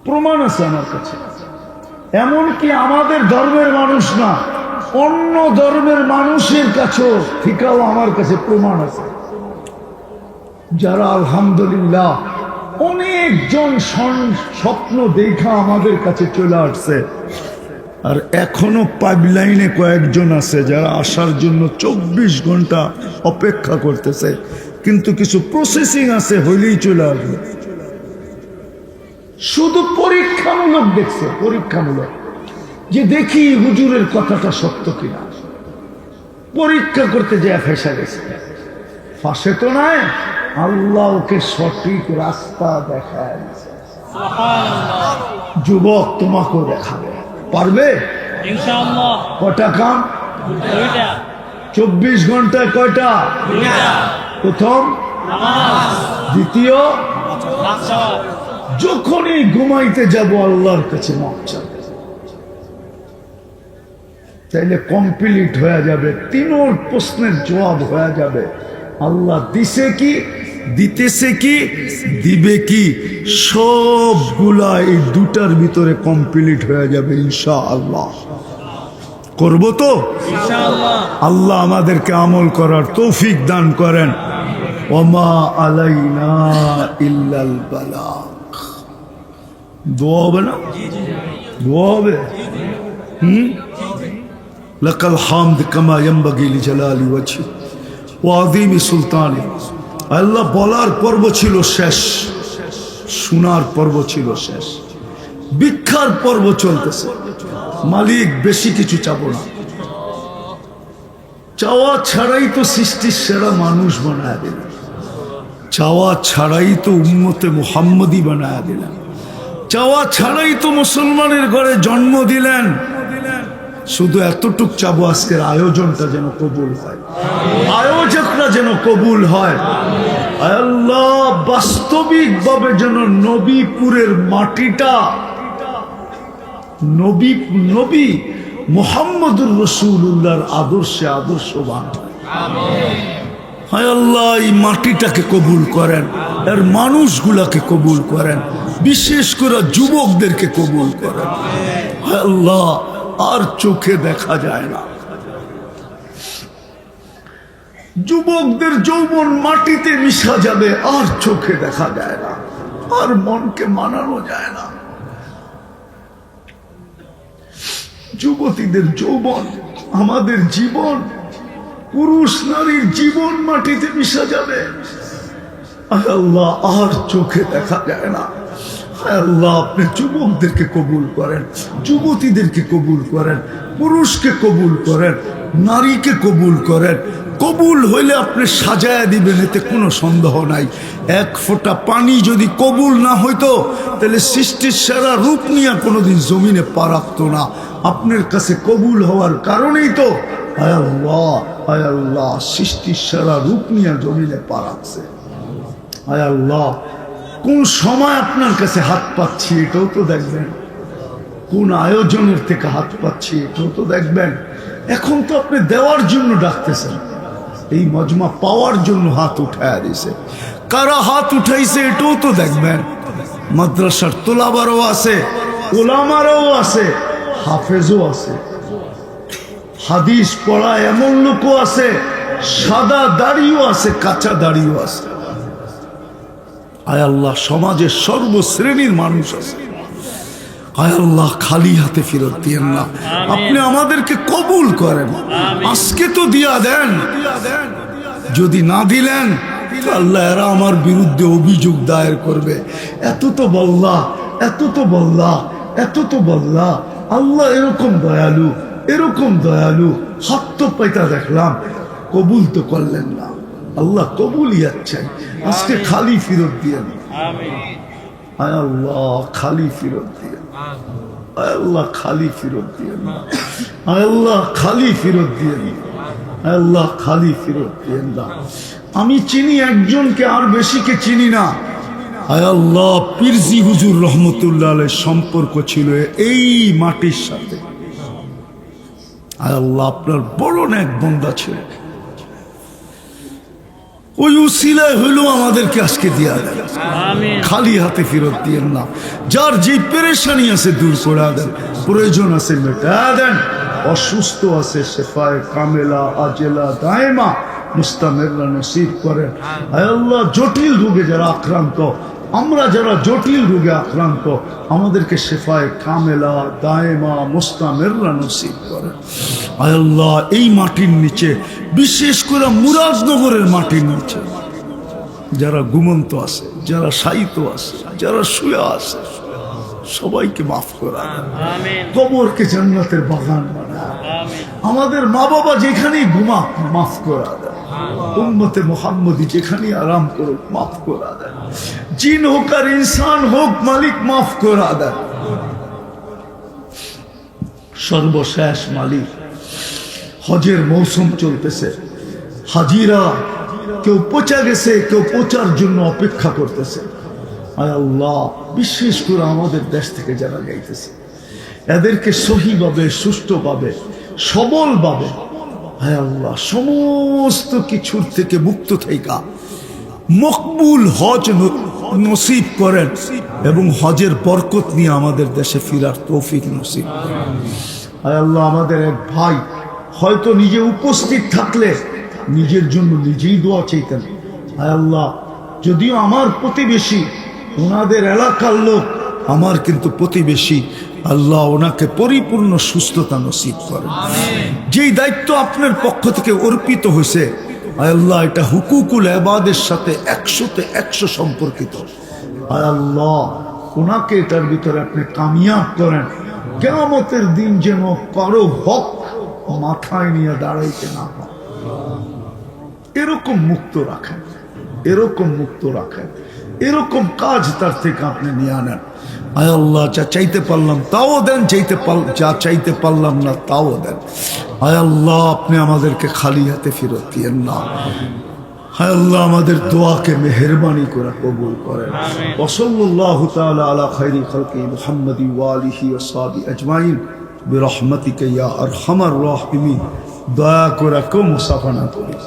প্রমাণ আছে আমার কাছে। এমনকি আমাদের ধর্মের মানুষ না, অন্য ধর্মের মানুষের কাছেও ঠিকাও আমার কাছে প্রমাণ আছে, যারা আলহামদুলিল্লাহ অনেকজন স্বপ্ন দেখা আমাদের কাছে চলে আসছে। আর এখনো পাইপলাইনে কয়েকজন আছে যারা আসার জন্য 24 ঘন্টা অপেক্ষা করতেছে, কিন্তু কিছু প্রসেসিং আছে, হইলেই চলে আসবে। শুধু পরীক্ষামূলক দেখছে, পরীক্ষামূলক, যে দেখি হুজুরের কথাটা সত্য কিনা। পরীক্ষা করতে যে ফেসা গেছে, ফাঁসে তো নাই, আল্লাহ ওকে সঠিক রাস্তা দেখায়। যুবক তোমাকেও দেখাবে, পারবে ইনশাআল্লাহ। কটা কাম? 2টা। 24 ঘন্টায় কয়টা? 2টা। প্রথম, নামাজ। দ্বিতীয়, নাস্তা। যখনই ঘুমাইতে যাব আল্লাহর কাছে মাপ চাইব, তাইলে কমপ্লিট হয়ে যাবে। 3 প্রশ্নের জবাব হয়ে যাবে। আল্লাহ দিছে কি, দিতেছে কি, দিবে কি, সবগুলা এই 2টার ভিতরে কমপ্লিট হয়ে যাবে ইনশাআল্লাহ। করবো তো ইনশাআল্লাহ। আল্লাহ আমাদেরকে আমল করার তৌফিক দান করেন। ওমা আলাইনা ইল্লাল বালাগ। দোয়া হবে না? দোয়া হবে? লাকাল হামদ কামা ইয়ানবাগি লিজালালি ওয়াজহি ওয়া আযীমি সুলতানি। আল্লাহ বলার পর্ব ছিল শেষ, শোনার পর্ব ছিল শেষ, ভিক্ষার পর্ব চলতেছে। মালিক বেশি কিছু চাবো না, চাওয়া ছাড়াই তো সৃষ্টির সেরা মানুষ বানায় দিলেন, চাওয়া ছাড়াই তো উম্মতে মুহাম্মদী বানায় দিলেন, চাওয়া ছাড়াই তো মুসলমানের ঘরে জন্ম দিলেন। শুধু এতটুক চাবো আজকের আয়োজনটা যেন কবুল হয়, আয়োজকরা যেন কবুল হয়। আল্লাহ বাস্তবিক ভাবে যেন নবীপুরের মাটিটা নবী মুহাম্মদুর রাসূলুল্লাহর আদর্শে আদর্শবান হয়। হায় আল্লাহ এই মাটিটাকে কবুল করেন, এর মানুষগুলাকে কবুল করেন, বিশেষ করে যুবকদেরকে কবুল করেন। হায় আল্লাহ আর চোখে দেখা যায় না, যুবকদের যৌবন মাটিতে মিশা যাবে, আর চোখে দেখা যায় না, আর মনকে মানানো যায় না। যুবতীদের যৌবন, আমাদের জীবন, পুরুষ নারীর জীবন মাটিতে মিশা যাবে। আয় আল্লাহ আর চোখে দেখা যায় না। আয় আল্লাহ আপনি যুবকদেরকে কবুল করেন, যুবতীদেরকে কবুল করেন, পুরুষকে কবুল করেন, নারীকে কবুল করেন। কবুল হইলে আপনি সাজায়া দিবেন, এতে কোনো সন্দেহ নাই। এক ফোঁটা পানি যদি কবুল না হইতো তাহলে সৃষ্টির সেরা রূপ নিয়ে কোনোদিন জমিনে পা রাখতো না। আপনার কাছে কবুল হওয়ার কারণেই তো আয় আল্লাহ সৃষ্টির সেরা রূপ নিয়ে জমিনে পা রাখছে। আয় আল্লাহ কোন সময় আপনার কাছে হাত পাচ্ছি এটাও তো দেখবেন, কোন আয়োজনের থেকে হাত পাচ্ছি এটাও তো দেখবেন। এখন তো আপনি দেওয়ার জন্য ডাকতেছেন, এই মজমা পাওয়ার জন্য হাত উঠায় দিছে। কারা হাত উঠাইছে এটাও তো দেখবেন। মাদ্রাসার তোলাবারও আছে, ওলামারও আছে, হাফেজও আছে, হাদিস পড়া এমন লোকও আছে, সাদা দাড়িও আছে, কাঁচা দাড়িও আছে। আয় আল্লাহ সমাজের সর্বশ্রেণীর মানুষ আছে। আয় আল্লাহ খালি হাতে ফেরত দিয়েন না, আপনি আমাদেরকে কবুল করেন। আজকে তো দিয়া দেন, যদি না দিলেন আল্লাহ এরা আমার বিরুদ্ধে অভিযোগ দায়ের করবে। এত তো বললা, এত তো বললা, এত তো বললা। আল্লাহ এরকম দয়ালু, এরকম দয়ালু, হাত তো পাইতা দেখলাম, কবুল তো করলেন না। আল্লাহ কবুলিয়াত চাই, আজকে খালি ফেরত দিয়েন। আয় আল্লাহ খালি ফেরত দিয়েন, আয় আল্লাহ খালি ফেরত দিয়েন, আয় আল্লাহ খালি ফেরত দিয়েন, আয় আল্লাহ খালি ফেরত দিয়েন না। আমি চিনি একজনকে, আর বেশিকে চিনি না। আয় আল্লাহ পীরজি হুজুর রহমতুল্লাহ আলাইহির সম্পর্ক ছিল এই মাটির সাথে। আয় আল্লাহ আপনার বড় নেক বান্দা ছিল, ওই উসিলায় হইল আমাদেরকে আজকে দিয়া দেন, খালি হাতে ফেরত দিয়েন না। যার যে পেরেশানি আছে দূর করে দেন, প্রয়োজন আছে মেটা দেন, অসুস্থ আছে শেফায়ে কামেলা আজেলা দায়েমা মুস্তামেররা নসিব করেন। আয় আল্লাহ জটিল রোগে যারা আক্রান্ত, আমরা যারা জটিল রোগে আক্রান্ত, আমাদেরকে শেফায়ে কামেলা দায়েমা মুস্তামেররা নসিব করেন। আয় আল্লাহ এই মাটির নিচে, বিশেষ করে মুরাদনগরের মাটির নিচে যারা ঘুমন্ত আছে, যারা শায়িত আছে, যারা শুয়ে আছে, সবাইকে মাফ করা, কবরকে জান্নাতের বাগান বানায়। আমাদের মা বাবা যেখানেই ঘুমাক মাফ করা দেয়, উম্মতে মুহাম্মদী যেখানেই আরাম করুক মাফ করা দেয়, জিন হোক আর ইনসান হোক মালিক মাফ করা দেয়। সর্বশেষ মালিক হজের মৌসুম চলতেছে, হাজিরা কেউ পচা গেছে, কেউ পচার জন্য অপেক্ষা করতেছে। আয় আল্লাহ বিশেষ করে আমাদের দেশ থেকে যারা যাইতেছে এদেরকে সহিভাবে, সুষ্ঠুভাবে, সবলভাবে আয় আল্লাহ সমস্ত কিছুর থেকে মুক্ত থাইকা মকবুল হজ নসিব করেন এবং হজের বরকত নিয়ে আমাদের দেশে ফিরার তৌফিক নসিব করেন। আয় আল্লাহ আমাদের এক ভাই হয়তো নিজে উপস্থিত থাকলে নিজের জন্য নিজেই দোয়া চাইতেন। আয় আল্লাহ যদিও আমার প্রতিবেশী, ওনাদের এলাকার লোক আমার কিন্তু প্রতিবেশী, আল্লাহ ওনাকে পরিপূর্ণ সুস্থতা নসিব করেন। যেই দায়িত্ব আপনার পক্ষ থেকে অর্পিত হয়েছে, আয় আল্লাহ এটা হুকুকুল ইবাদের সাথে 100-তে 100 সম্পর্কিত। আয় আল্লাহ ওনাকে এটার ভিতরে আপনি কামিয়াব করেন, কিয়ামতের দিন যেন কারো হক মাথায় নিয়ে দাঁড়াইতে না হয়, এরকম মুক্ত রাখেন, এরকম মুক্ত রাখেন, এরকম কাজ তার থেকে আপনি নিয়ে আনেন। আয় আল্লাহ যা চাইতে পারলাম তাও দেন, যা চাইতে পারলাম না তাও দেন। আয় আল্লাহ আপনি আমাদেরকে খালি হাতে ফেরত দিয়েন না। হায় আল্লাহ আমাদের দোয়াকে মেহেরবানি করে কবুল করেন। ওয়া সাল্লাল্লাহু তাআলা আলা খায়রি খালকি মুহাম্মাদি ওয়া আলিহি ওয়া সাহবিহি আজমাইন বিরহমাতিকা ইয়া আরহামার রাহিমিন। দয়া করে কেউ মুসাফা না করিস।